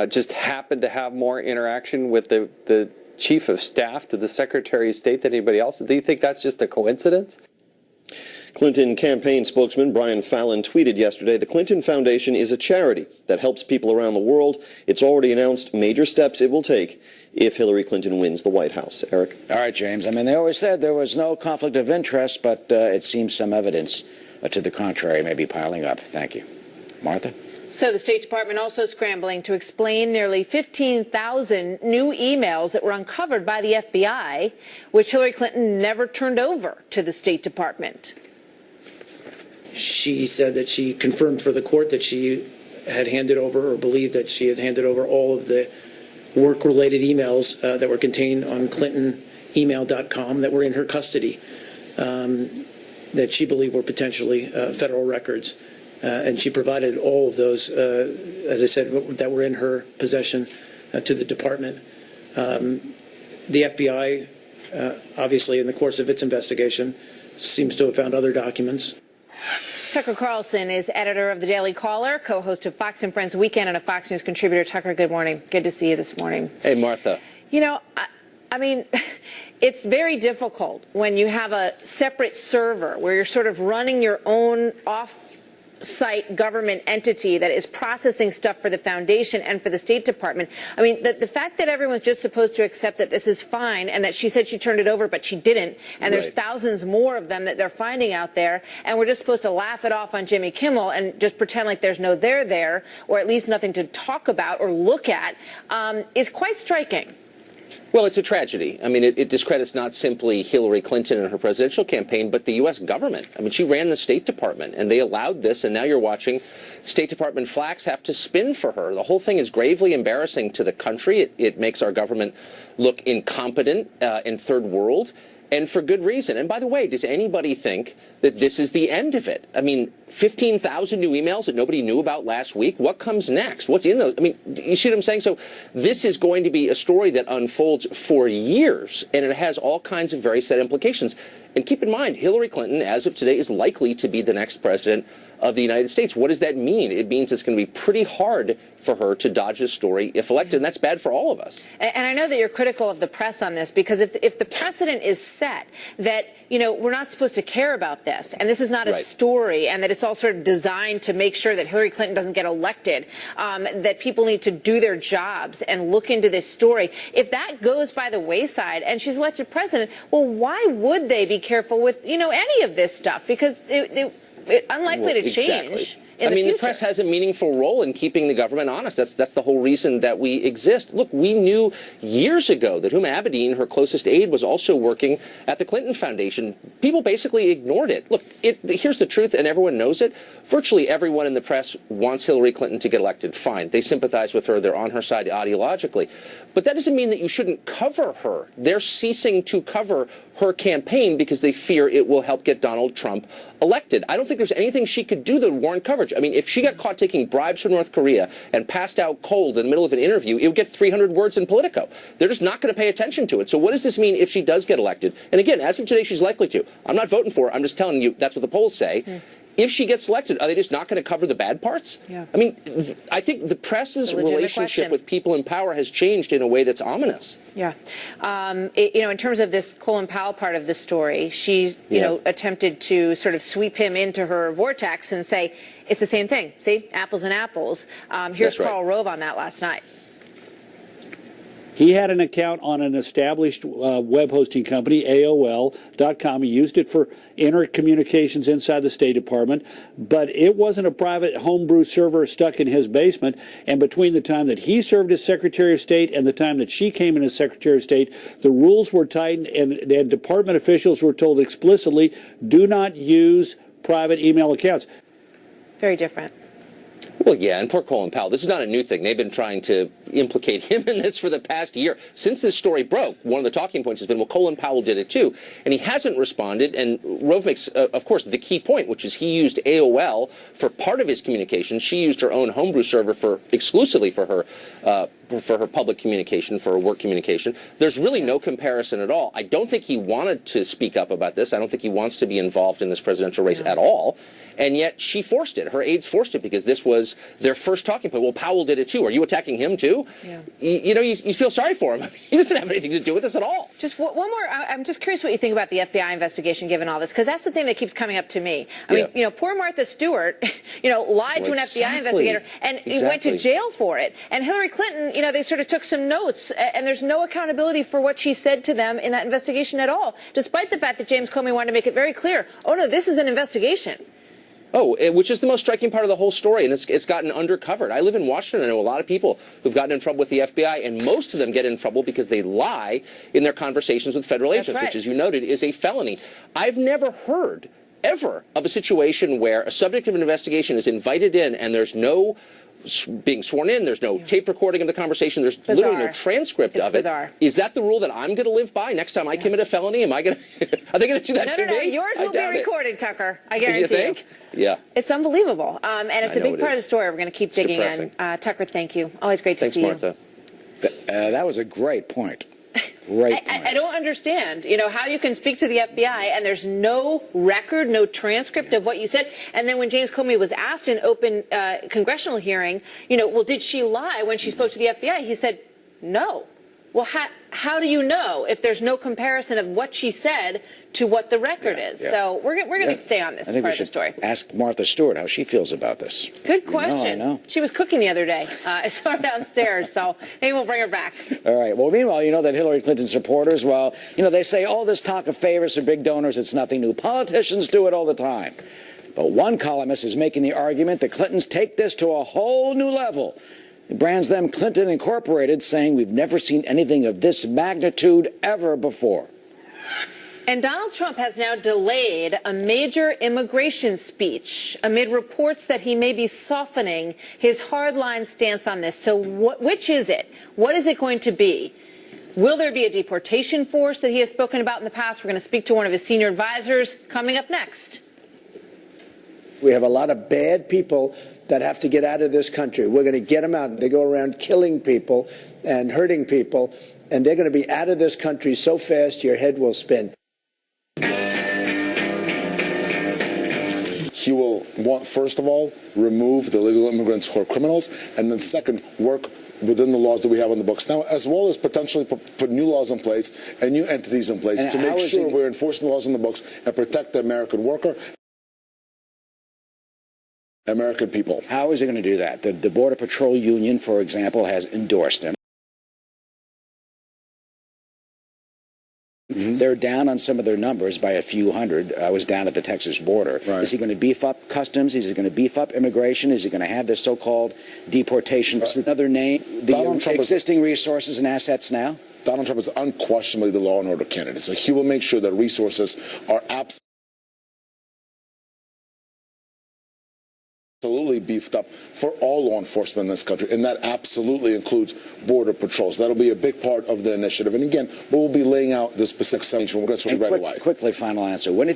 just happen to have more interaction with the chief of staff to the Secretary of State than anybody else? Do you think that's just a coincidence? Clinton campaign spokesman Brian Fallon tweeted yesterday, "The Clinton Foundation is a charity that helps people around the world. It's already announced major steps it will take if Hillary Clinton wins the White House." Eric? All right, James. I mean, they always said there was no conflict of interest, but it seems some evidence to the contrary may be piling up. Thank you. Martha? So the State Department also scrambling to explain nearly 15,000 new emails that were uncovered by the FBI, which Hillary Clinton never turned over to the State Department. She said that she confirmed for the court that she had handed over, or believed that she had handed over, all of the work-related emails that were contained on ClintonEmail.com that were in her custody, that she believed were potentially federal records. And she provided all of those, as I said, that were in her possession to the department. The FBI, obviously, in the course of its investigation, seems to have found other documents. Tucker Carlson is editor of The Daily Caller, co-host of Fox and Friends Weekend, and a Fox News contributor. Tucker, good morning. Good to see you this morning. Hey, Martha. You know, I mean, it's very difficult when you have a separate server where you're sort of running your own off-site government entity that is processing stuff for the foundation and for the State Department. I mean, the fact that everyone's just supposed to accept that this is fine and that she said she turned it over, but she didn't, and there's thousands more of them that they're finding out there, and we're just supposed to laugh it off on Jimmy Kimmel and just pretend like there's no there, or at least nothing to talk about or look at, is quite striking. Well, it's a tragedy. I mean, it discredits not simply Hillary Clinton and her presidential campaign, but the U.S. government. I mean, she ran the State Department, and they allowed this, and now you're watching State Department flacks have to spin for her. The whole thing is gravely embarrassing to the country. It makes our government look incompetent and third world, and for good reason. And by the way, does anybody think that this is the end of it? I mean, 15,000 new emails that nobody knew about last week. What comes next? What's in those? I mean, you see what I'm saying? So this is going to be a story that unfolds for years, and it has all kinds of very set implications. And keep in mind, Hillary Clinton, as of today, is likely to be the next president of the United States. What does that mean? It means it's going to be pretty hard for her to dodge this story if elected, and that's bad for all of us. And I know that you're critical of the press on this, because if the precedent is set that, you know, we're not supposed to care about this, and this is not a story, and that it's all sort of designed to make sure that Hillary Clinton doesn't get elected, that people need to do their jobs and look into this story. If that goes by the wayside and she's elected president, well, why would they be careful with, you know, any of this stuff? Because it's unlikely to change. I mean, the press has a meaningful role in keeping the government honest. That's the whole reason that we exist. Look, we knew years ago that Huma Abedin, her closest aide, was also working at the Clinton Foundation. People basically ignored it. Look, here's the truth, and everyone knows it. Virtually everyone in the press wants Hillary Clinton to get elected. Fine. They sympathize with her. They're on her side ideologically. But that doesn't mean that you shouldn't cover her. They're ceasing to cover her campaign because they fear it will help get Donald Trump elected. I don't think there's anything she could do that would warrant coverage. I mean, if she got caught taking bribes from North Korea and passed out cold in the middle of an interview, it would get 300 words in Politico. They're just not going to pay attention to it. So what does this mean if she does get elected? And again, as of today, she's likely to. I'm not voting for her. I'm just telling you that's what the polls say. If she gets elected, are they just not going to cover the bad parts? Yeah. I mean, I think the press's relationship with people in power has changed in a way that's ominous. Yeah. You know, in terms of this Colin Powell part of the story, she, you know, attempted to sort of sweep him into her vortex and say, it's the same thing. See, apples and apples. Here's Karl Rove on that last night. He had an account on an established web hosting company, AOL.com. He used it for intercommunications inside the State Department, but it wasn't a private homebrew server stuck in his basement. And between the time that he served as Secretary of State and the time that she came in as Secretary of State, the rules were tightened, and department officials were told explicitly, do not use private email accounts. Very different. Well, yeah, and poor Colin Powell. This is not a new thing. They've been trying to implicate him in this for the past year. Since this story broke, one of the talking points has been, well, Colin Powell did it too. And he hasn't responded. And Rove makes, of course, the key point, which is he used AOL for part of his communication. She used her own homebrew server exclusively for her public communication, for her work communication. There's really no comparison at all. I don't think he wanted to speak up about this. I don't think he wants to be involved in this presidential race at all. And yet she forced it. Her aides forced it because this was their first talking point. Well, Powell did it too. Are you attacking him too? Yeah. You know, you feel sorry for him. He doesn't have anything to do with this at all. Just one more. I'm just curious what you think about the FBI investigation given all this, because that's the thing that keeps coming up to me. I mean, you know, poor Martha Stewart, you know, lied to an FBI investigator and he went to jail for it. And Hillary Clinton, you know, they sort of took some notes, and there's no accountability for what she said to them in that investigation at all, despite the fact that James Comey wanted to make it very clear, oh no, this is an investigation. Oh, which is the most striking part of the whole story, and it's gotten undercovered. I live in Washington. I know a lot of people who've gotten in trouble with the FBI, and most of them get in trouble because they lie in their conversations with federal agents, which, as you noted, is a felony. I've never heard, ever, of a situation where a subject of an investigation is invited in and there's no being sworn in, there's no tape recording of the conversation, there's literally no transcript of it. Is that the rule that I'm going to live by next time I commit a felony? Am I going to? Are they going to do that to me? No, yours will be recorded, Tucker. I guarantee you. Think? Yeah. It's unbelievable, and it's a big part of the story. We're going to keep digging in. Tucker, thank you. Always great to see you. Thanks, Martha. That was a great point. I don't understand, you know, how you can speak to the FBI and there's no record, no transcript of what you said. And then when James Comey was asked in open congressional hearing, you know, well, did she lie when she spoke to the FBI? He said, no. Well, how do you know if there's no comparison of what she said to what the record is? So we're going to stay on this part of the story. Ask Martha Stewart how she feels about this. Good question. I know. She was cooking the other day. I saw her downstairs, so maybe we'll bring her back. All right. Well, meanwhile, you know that Hillary Clinton supporters, well, you know, they say all this talk of favors or big donors, it's nothing new. Politicians do it all the time. But one columnist is making the argument that Clintons take this to a whole new level. He brands them Clinton Incorporated, saying we've never seen anything of this magnitude ever before. And Donald Trump has now delayed a major immigration speech amid reports that he may be softening his hardline stance on this. So which is it? What is it going to be? Will there be a deportation force that he has spoken about in the past? We're going to speak to one of his senior advisors coming up next. We have a lot of bad people that have to get out of this country. We're going to get them out. They go around killing people and hurting people, and they're going to be out of this country so fast your head will spin. he will want, first of all, remove the illegal immigrants who are criminals, and then second, work within the laws that we have on the books now, as well as potentially put new laws in place and new entities in place to make sure we're enforcing the laws on the books and protect the American worker, American people. How is he going to do that? The Border Patrol Union, for example, has endorsed him. They're down on some of their numbers by a few hundred. I was down at the Texas border. Right. Is he going to beef up customs? Is he going to beef up immigration? Is he going to have this so-called deportation? Another name, the existing resources and assets now? Donald Trump is unquestionably the law and order candidate, so he will make sure that resources are absolutely beefed up for all law enforcement in this country, and that absolutely includes Border Patrol. So that'll be a big part of the initiative. And again, we'll be laying out the specific speech when we're going to right away. Quickly, final answer. When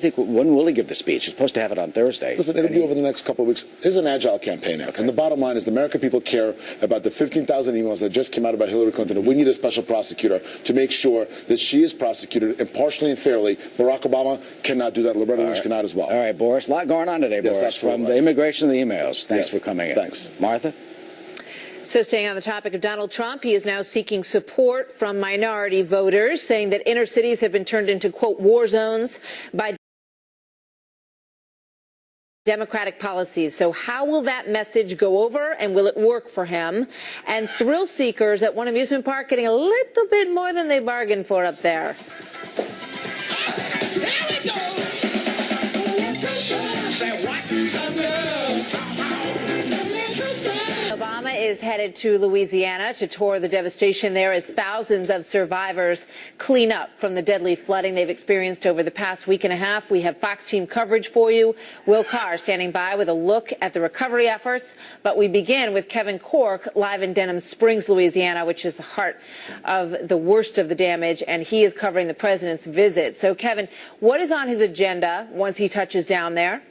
will he give the speech? He's supposed to have it on Thursday. Listen, it'll be over the next couple of weeks. It's an agile campaign, Eric. And the bottom line is the American people care about the 15,000 emails that just came out about Hillary Clinton, and we need a special prosecutor to make sure that she is prosecuted impartially and fairly. Barack Obama cannot do that. Loretta Lynch cannot as well. All right, Boris. A lot going on today, Boris. Absolutely. From the immigration to the emails. Thanks for coming in. Thanks. Martha? So staying on the topic of Donald Trump, he is now seeking support from minority voters, saying that inner cities have been turned into, quote, war zones by Democratic policies. So how will that message go over, and will it work for him? And thrill seekers at one amusement park getting a little bit more than they bargained for up there. Obama is headed to Louisiana to tour the devastation there as thousands of survivors clean up from the deadly flooding they've experienced over the past week and a half. We have Fox team coverage for you. Will Carr standing by with a look at the recovery efforts. But we begin with Kevin Corke live in Denham Springs, Louisiana, which is the heart of the worst of the damage, and he is covering the president's visit. So, Kevin, what is on his agenda once he touches down there?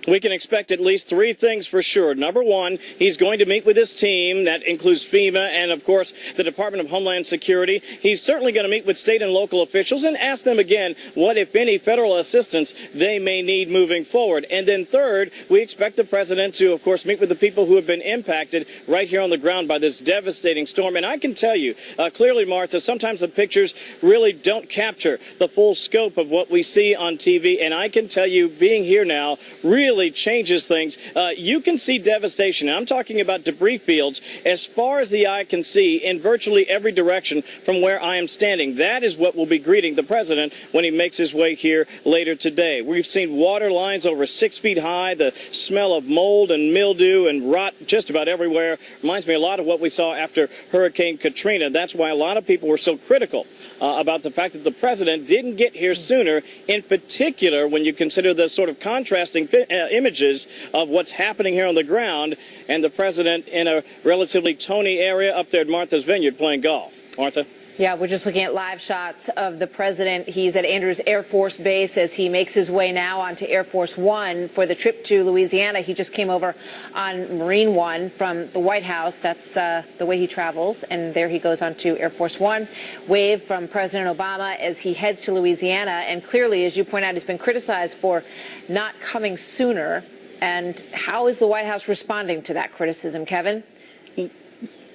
We can expect at least three things for sure. Number one, he's going to meet with his team. That includes FEMA and, of course, the Department of Homeland Security. He's certainly going to meet with state and local officials and ask them again what, if any, federal assistance they may need moving forward. And then third, we expect the president to, of course, meet with the people who have been impacted right here on the ground by this devastating storm. And I can tell you, clearly, Martha, sometimes the pictures really don't capture the full scope of what we see on TV. And I can tell you, being here now really changes things. You can see devastation. I'm talking about debris fields as far as the eye can see in virtually every direction from where I am standing. That is what will be greeting the president when he makes his way here later today. We've seen water lines over 6 feet high, the smell of mold and mildew and rot just about everywhere. Reminds me a lot of what we saw after Hurricane Katrina. That's why a lot of people were so critical about the fact that the president didn't get here sooner, in particular when you consider the sort of contrasting images of what's happening here on the ground and the president in a relatively tony area up there at Martha's Vineyard playing golf. Martha? Yeah, we're just looking at live shots of the president. He's at Andrews Air Force Base as he makes his way now onto Air Force One for the trip to Louisiana. He just came over on Marine One from the White House. That's the way he travels. And there he goes onto Air Force One. Wave from President Obama as he heads to Louisiana. And clearly, as you point out, he's been criticized for not coming sooner. And how is the White House responding to that criticism, Kevin?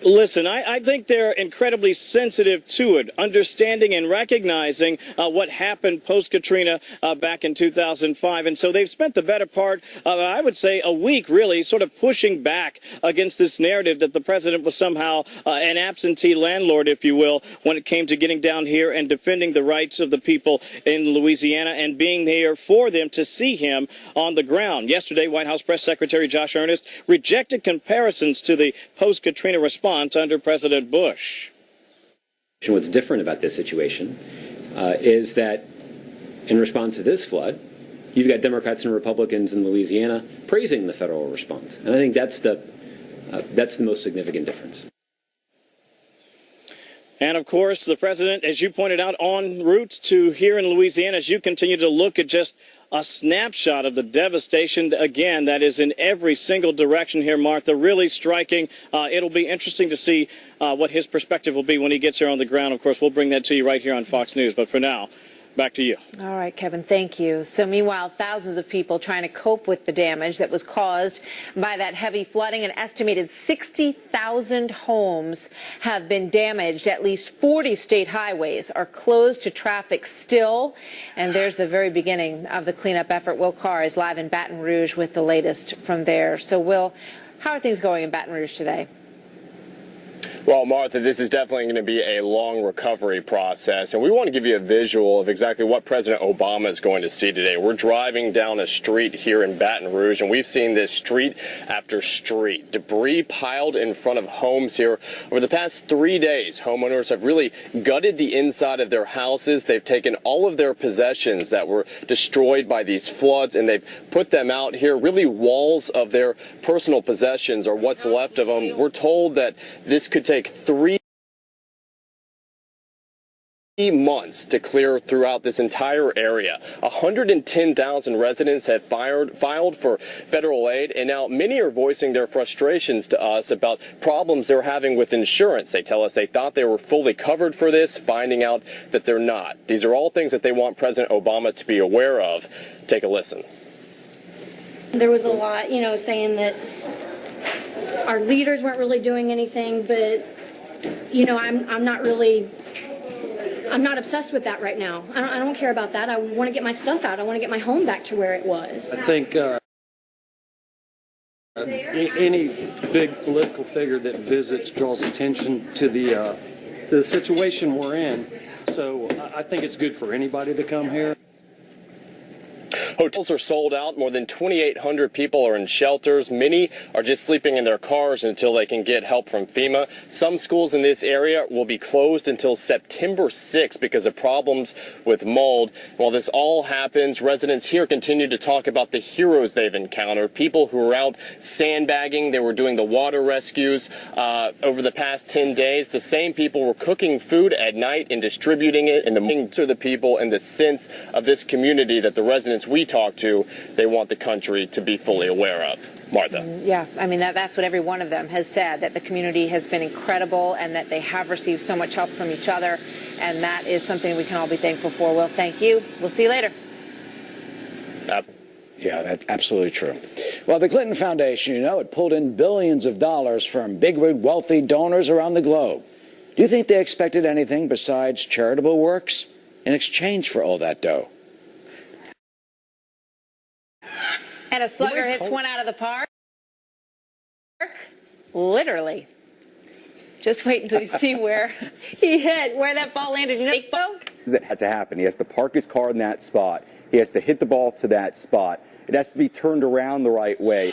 Listen, I think they're incredibly sensitive to it, understanding and recognizing what happened post-Katrina back in 2005. And so they've spent the better part of, I would say, a week really sort of pushing back against this narrative that the president was somehow an absentee landlord, if you will, when it came to getting down here and defending the rights of the people in Louisiana and being there for them to see him on the ground. Yesterday, White House Press Secretary Josh Earnest rejected comparisons to the post-Katrina response under President Bush. What's different about this situation is that in response to this flood, you've got Democrats and Republicans in Louisiana praising the federal response. And I think that's the most significant difference. And, of course, the president, as you pointed out, en route to here in Louisiana, as you continue to look at just a snapshot of the devastation, again, that is in every single direction here, Martha, really striking. It'll be interesting to see what his perspective will be when he gets here on the ground. Of course, we'll bring that to you right here on Fox News. But for now, Back to you. All right, Kevin, thank you. So meanwhile, thousands of people trying to cope with the damage that was caused by that heavy flooding. An estimated 60,000 homes have been damaged. At least 40 state highways are closed to traffic still. And there's the very beginning of the cleanup effort. Will Carr is live in Baton Rouge with the latest from there. So, Will, how are things going in Baton Rouge today? Well, Martha, this is definitely going to be a long recovery process, and we want to give you a visual of exactly what President Obama is going to see today. We're driving down a street here in Baton Rouge, and we've seen this street after street. Debris piled in front of homes here. Over the past 3 days, homeowners have really gutted the inside of their houses. They've taken all of their possessions that were destroyed by these floods, and they've put them out here. Really, walls of their personal possessions are what's left of them. We're told that this could take 3 months to clear throughout this entire area. 110,000 residents have filed for federal aid, and now many are voicing their frustrations to us about problems they're having with insurance. They tell us they thought they were fully covered for this, finding out that they're not. These are all things that they want President Obama to be aware of. Take a listen. There was a lot, saying that our leaders weren't really doing anything, but, I'm not obsessed with that right now. I don't care about that. I want to get my stuff out. I want to get my home back to where it was. I think any big political figure that visits draws attention to the situation we're in. So I think it's good for anybody to come here. Hotels are sold out. More than 2,800 people are in shelters. Many are just sleeping in their cars until they can get help from FEMA. Some schools in this area will be closed until September 6th because of problems with mold. While this all happens, residents here continue to talk about the heroes they've encountered. People who were out sandbagging. They were doing the water rescues over the past 10 days. The same people were cooking food at night and distributing it in the morning to the people, and the sense of this community that the residents we talk to, they want the country to be fully aware of. Martha. Yeah, I mean, that's what every one of them has said, that the community has been incredible and that they have received so much help from each other, and that is something we can all be thankful for. Will, thank you. We'll see you later. Yeah, that's absolutely true. Well, the Clinton Foundation, it pulled in billions of dollars from bigwig wealthy donors around the globe. Do you think they expected anything besides charitable works in exchange for all that dough? And a slugger hits one out of the park. Literally. Just wait until you see where he hit, where that ball landed. That had to happen. He has to park his car in that spot. He has to hit the ball to that spot. It has to be turned around the right way.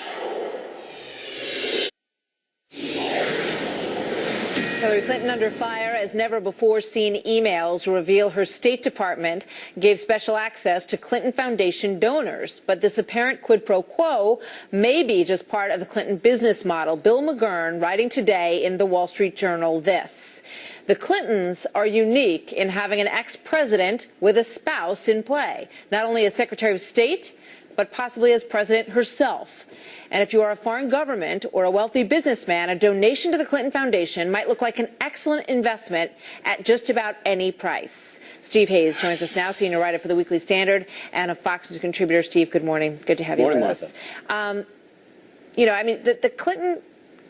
Hillary Clinton under fire as never before seen emails reveal her State Department gave special access to Clinton Foundation donors. But this apparent quid pro quo may be just part of the Clinton business model. Bill McGurn writing today in the Wall Street Journal this: the Clintons are unique in having an ex-president with a spouse in play, not only as Secretary of State, but possibly as president herself. And if you are a foreign government or a wealthy businessman, a donation to the Clinton Foundation might look like an excellent investment at just about any price. Steve Hayes joins us now, senior writer for the Weekly Standard and a Fox News contributor. Steve, good morning. Good to have you with us. The Clinton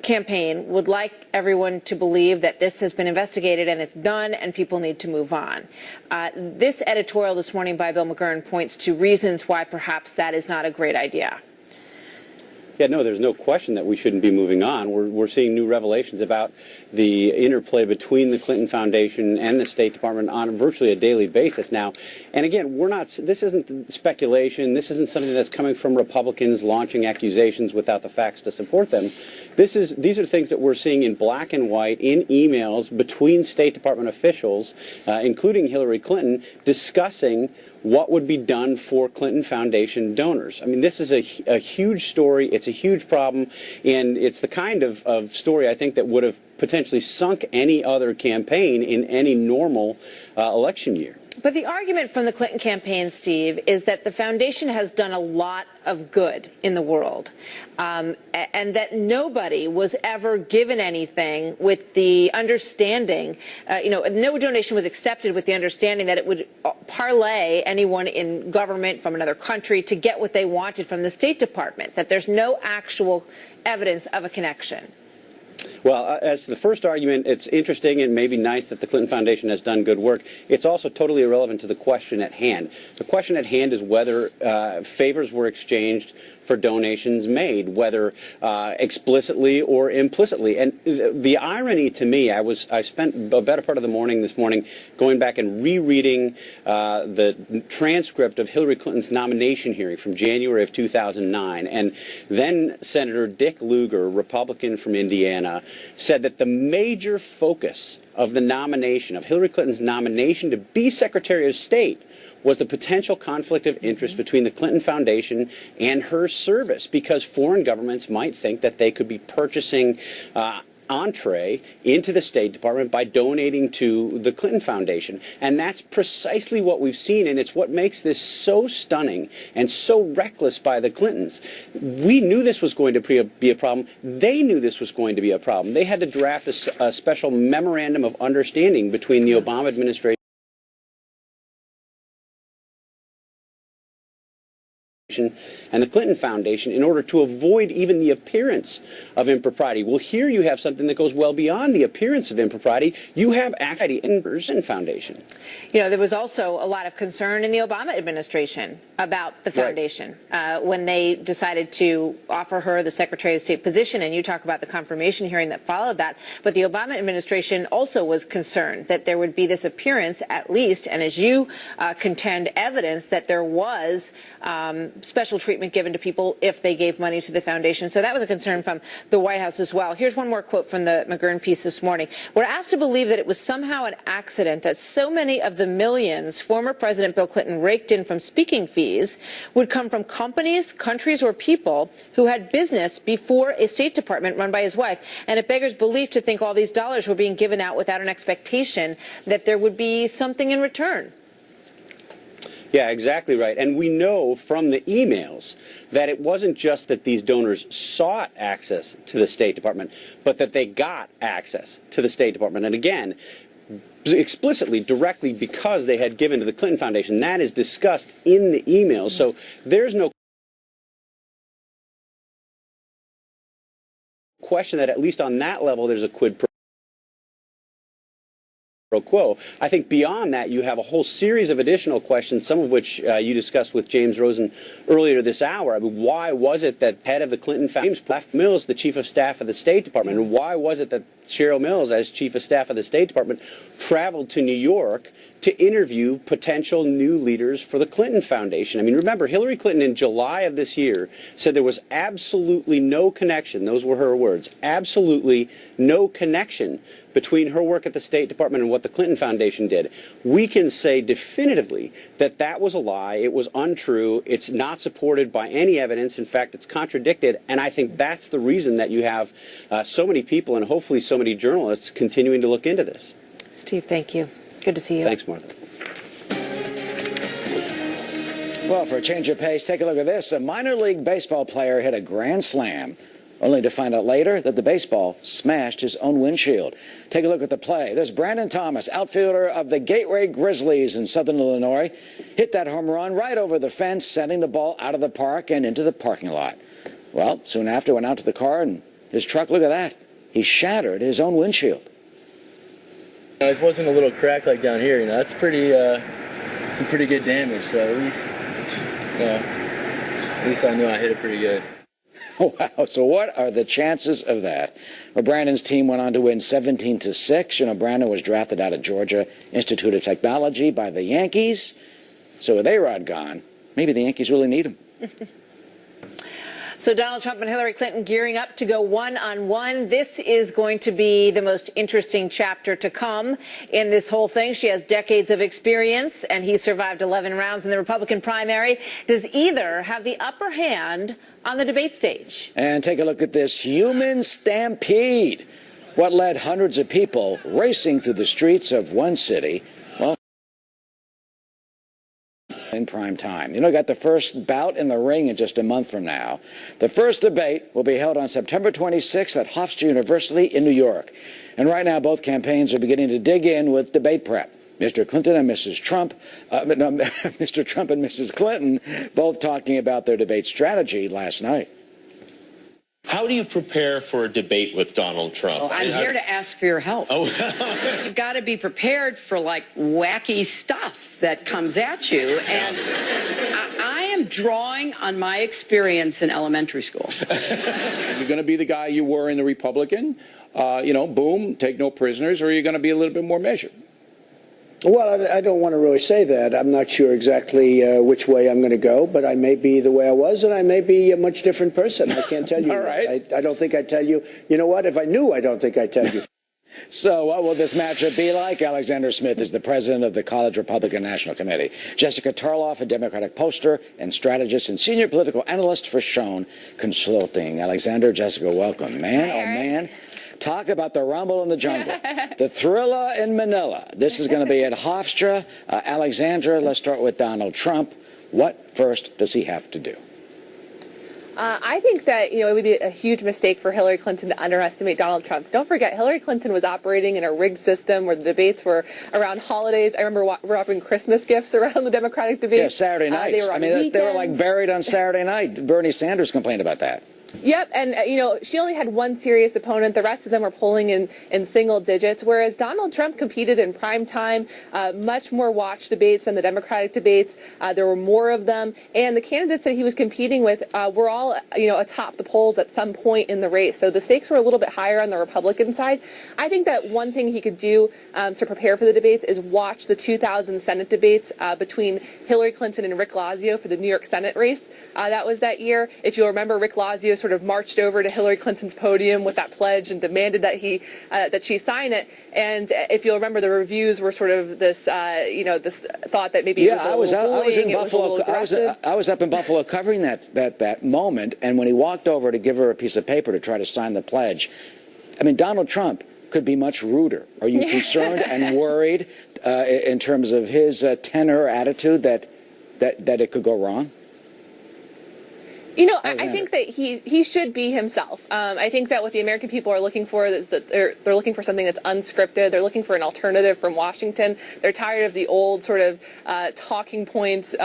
campaign would like everyone to believe that this has been investigated and it's done and people need to move on. This editorial this morning by Bill McGurn points to reasons why perhaps that is not a great idea. Yeah, no, there's no question that we shouldn't be moving on. We're seeing new revelations about the interplay between the Clinton Foundation and the State Department on virtually a daily basis now. And again, this isn't speculation. This isn't something that's coming from Republicans launching accusations without the facts to support them. These are things that we're seeing in black and white in emails between State Department officials, including Hillary Clinton, discussing what would be done for Clinton Foundation donors. I mean, this is a huge story. It's a huge problem, and it's the kind of story I think that would have potentially sunk any other campaign in any normal election year. But the argument from the Clinton campaign, Steve, is that the foundation has done a lot of good in the world, and that nobody was ever given anything with the understanding, no donation was accepted with the understanding that it would parlay anyone in government from another country to get what they wanted from the State Department, that there's no actual evidence of a connection. Well, as to the first argument, it's interesting and maybe nice that the Clinton Foundation has done good work. It's also totally irrelevant to the question at hand. The question at hand is whether favors were exchanged for donations made, whether explicitly or implicitly. And the irony to me, I spent a better part of the morning this morning going back and rereading the transcript of Hillary Clinton's nomination hearing from January of 2009. And then Senator Dick Lugar, Republican from Indiana, said that the major focus of the nomination, of Hillary Clinton's nomination to be Secretary of State, was the potential conflict of interest between the Clinton Foundation and her service, because foreign governments might think that they could be purchasing entree into the State Department by donating to the Clinton Foundation. And that's precisely what we've seen, and it's what makes this so stunning and so reckless by the Clintons. We knew this was going to be a problem. They knew this was going to be a problem. They had to draft a special memorandum of understanding between the Obama administration and the Clinton Foundation in order to avoid even the appearance of impropriety. Well, here you have something that goes well beyond the appearance of impropriety. You have actually in the foundation. There was also a lot of concern in the Obama administration about the foundation when they decided to offer her the Secretary of State position, and you talk about the confirmation hearing that followed that. But the Obama administration also was concerned that there would be this appearance, at least, and as you contend, evidence that there was special treatment given to people if they gave money to the foundation. So that was a concern from the White House as well. Here's one more quote from the McGurn piece this morning. We're asked to believe that it was somehow an accident that so many of the millions former President Bill Clinton raked in from speaking fees would come from companies, countries, or people who had business before a State Department run by his wife. And it beggars belief to think all these dollars were being given out without an expectation that there would be something in return. Yeah, exactly right. And we know from the emails that it wasn't just that these donors sought access to the State Department, but that they got access to the State Department. And again, explicitly, directly, because they had given to the Clinton Foundation. That is discussed in the emails. So there's no question that at least on that level there's a quid pro quo. I think beyond that, you have a whole series of additional questions, some of which you discussed with James Rosen earlier this hour. I mean, why was it that head of the Clinton Foundation, Jeff Mills, the chief of staff of the State Department, and why was it that Cheryl Mills, as chief of staff of the State Department, traveled to New York to interview potential new leaders for the Clinton Foundation? I mean, remember, Hillary Clinton in July of this year said there was absolutely no connection, those were her words, absolutely no connection between her work at the State Department and what the Clinton Foundation did. We can say definitively that that was a lie, it was untrue, it's not supported by any evidence, in fact, it's contradicted, and I think that's the reason that you have so many people and hopefully so many journalists continuing to look into this. Steve, thank you. Good to see you. Thanks, Martha. Well, for a change of pace, take a look at this. A minor league baseball player hit a grand slam, only to find out later that the baseball smashed his own windshield. Take a look at the play. There's Brandon Thomas, outfielder of the Gateway Grizzlies in Southern Illinois, hit that home run right over the fence, sending the ball out of the park and into the parking lot. Well, soon after, went out to the car and his truck, look at that. He shattered his own windshield. It wasn't a little crack like down here, that's pretty, some pretty good damage, so at least I knew I hit it pretty good. Wow, so what are the chances of that? Well, Brandon's team went on to win 17-6. Brandon was drafted out of Georgia Institute of Technology by the Yankees. So with A-Rod gone, maybe the Yankees really need him. So Donald Trump and Hillary Clinton gearing up to go one-on-one. This is going to be the most interesting chapter to come in this whole thing. She has decades of experience, and he survived 11 rounds in the Republican primary. Does either have the upper hand on the debate stage? And take a look at this human stampede. What led hundreds of people racing through the streets of one city in prime time. You know, got the first bout in the ring in just a month from now. The first debate will be held on September 26th at Hofstra University in New York. And right now, both campaigns are beginning to dig in with debate prep. Mr. Clinton and Mrs. Trump, Mr. Trump and Mrs. Clinton, both talking about their debate strategy last night. How do you prepare for a debate with Donald Trump? Oh, I'm here to ask for your help. Oh. You've got to be prepared for, like, wacky stuff that comes at you. And I am drawing on my experience in elementary school. You're going to be the guy you were in the Republican, boom, take no prisoners, or are you going to be a little bit more measured? Well, I don't want to really say that. I'm not sure exactly which way I'm going to go, but I may be the way I was, and I may be a much different person. I can't tell you. All right. I don't think I'd tell you. You know what? If I knew, I don't think I'd tell you. So what will this matchup be like? Alexander Smith is the president of the College Republican National Committee. Jessica Tarloff, a Democratic pollster and strategist and senior political analyst for Schoen Consulting. Alexander, Jessica, welcome. Man, oh man. Talk about the rumble in the jungle. The thriller in Manila. This is going to be at Hofstra. Alexandra, let's start with Donald Trump. What first does he have to do? I think that, it would be a huge mistake for Hillary Clinton to underestimate Donald Trump. Don't forget, Hillary Clinton was operating in a rigged system where the debates were around holidays. I remember wrapping Christmas gifts around the Democratic debates. Yeah, Saturday nights. They were like buried on Saturday night. Bernie Sanders complained about that. Yep, and she only had one serious opponent. The rest of them were polling in single digits, whereas Donald Trump competed in prime time, much more watched debates than the Democratic debates. There were more of them, and the candidates that he was competing with were all atop the polls at some point in the race. So the stakes were a little bit higher on the Republican side. I think that one thing he could do to prepare for the debates is watch the 2000 Senate debates between Hillary Clinton and Rick Lazio for the New York Senate race. That was that year. If you'll remember, Rick Lazio sort of marched over to Hillary Clinton's podium with that pledge and demanded that that she sign it. And if you'll remember, the reviews were sort of this, this thought that maybe it was a little bullying, I was up in Buffalo covering that moment, and when he walked over to give her a piece of paper to try to sign the pledge, I mean, Donald Trump could be much ruder. Are you concerned and worried in terms of his tenor or attitude that it could go wrong? I think that he should be himself. I think that what the American people are looking for is that they're looking for something that's unscripted. They're looking for an alternative from Washington. They're tired of the old sort of talking points,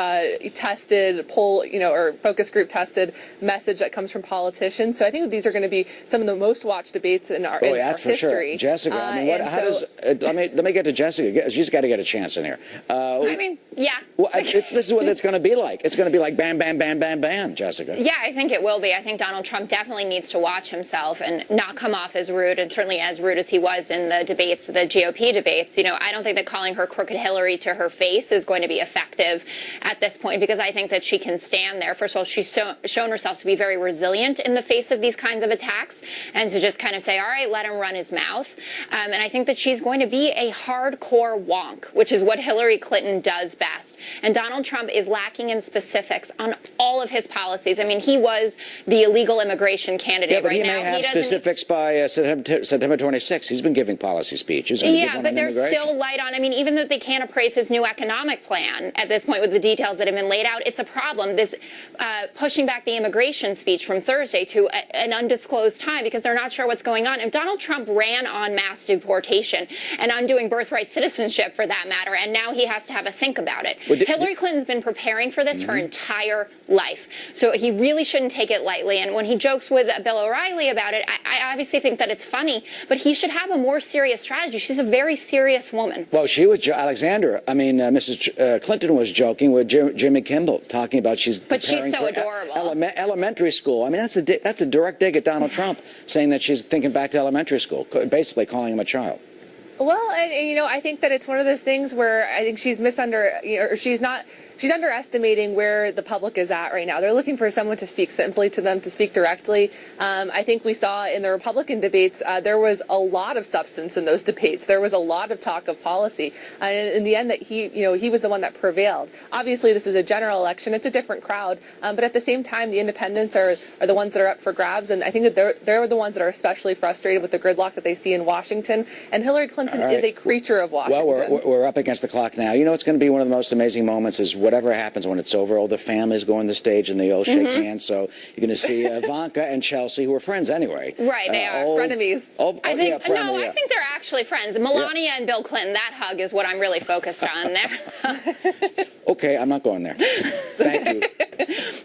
tested poll, or focus group tested message that comes from politicians. So I think that these are going to be some of the most watched debates in our history. Sure. Jessica, let me get to Jessica. She's got to get a chance in here. Yeah. Well, this is what it's going to be like. It's going to be like bam, bam, bam, bam, bam, Jessica. Yeah, I think it will be. I think Donald Trump definitely needs to watch himself and not come off as rude, and certainly as rude as he was in the debates, the GOP debates. I don't think that calling her Crooked Hillary to her face is going to be effective at this point, because I think that she can stand there. First of all, she's shown herself to be very resilient in the face of these kinds of attacks, and to just kind of say, all right, let him run his mouth. And I think that she's going to be a hardcore wonk, which is what Hillary Clinton does best. And Donald Trump is lacking in specifics on all of his policies. I mean, he was the illegal immigration candidate. Yeah, but right he may have specifics by September 26th. He's been giving policy speeches. Yeah, but they're still light on. I mean, even though they can't appraise his new economic plan at this point with the details that have been laid out, it's a problem. This pushing back the immigration speech from Thursday to an undisclosed time because they're not sure what's going on. And Donald Trump ran on mass deportation and undoing birthright citizenship, for that matter, and now he has to have a think about it. Hillary Clinton's been preparing for this her entire life, so he really shouldn't take it lightly. And when he jokes with Bill O'Reilly about it, I obviously think that it's funny, but he should have a more serious strategy. She's a very serious woman. Well, she was, Alexander, Mrs. Clinton was joking with Jimmy Kimmel, talking about But she's so adorable. Elementary school. I mean, that's a direct dig at Donald Trump, saying that she's thinking back to elementary school, basically calling him a child. Well, and I think that it's one of those things where I think she's she's underestimating where the public is at right now. They're looking for someone to speak simply to them, to speak directly. I think we saw in the Republican debates, there was a lot of substance in those debates. There was a lot of talk of policy. And in the end, that he was the one that prevailed. Obviously, this is a general election. It's a different crowd. But at the same time, the independents are the ones that are up for grabs. And I think that they're the ones that are especially frustrated with the gridlock that they see in Washington. And Hillary Clinton is a creature of Washington. Well, we're up against the clock now. It's going to be one of the most amazing moments is whatever happens when it's over, all the families go on the stage and they all shake hands. So you're going to see Ivanka and Chelsea, who are friends anyway. Right, they are. Frenemies. I think they're actually friends. Melania and Bill Clinton, that hug is what I'm really focused on there. Okay, I'm not going there. Thank you.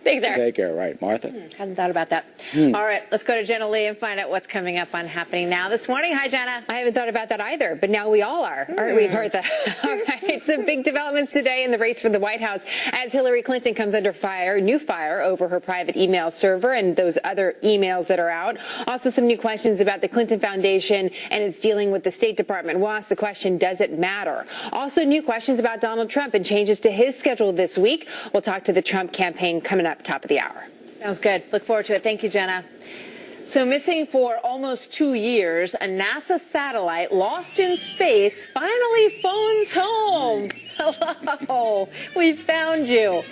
Thanks, Eric. Take care. Right, Martha? Hadn't thought about that. All right, let's go to Jenna Lee and find out what's coming up on Happening Now this morning. Hi, Jenna. I haven't thought about that either, but now we all are, aren't we, Martha? All right, some big developments today in the race for the White House as Hillary Clinton comes under new fire over her private email server and those other emails that are out. Also, some new questions about the Clinton Foundation and its dealing with the State Department. We'll ask the question, does it matter? Also, new questions about Donald Trump and changes to his schedule this week. We'll talk to the Trump campaign coming up top of the hour. Sounds good. Look forward to it. Thank you, Jenna. So missing for almost 2 years, a NASA satellite lost in space finally phones home. Hello, we found you.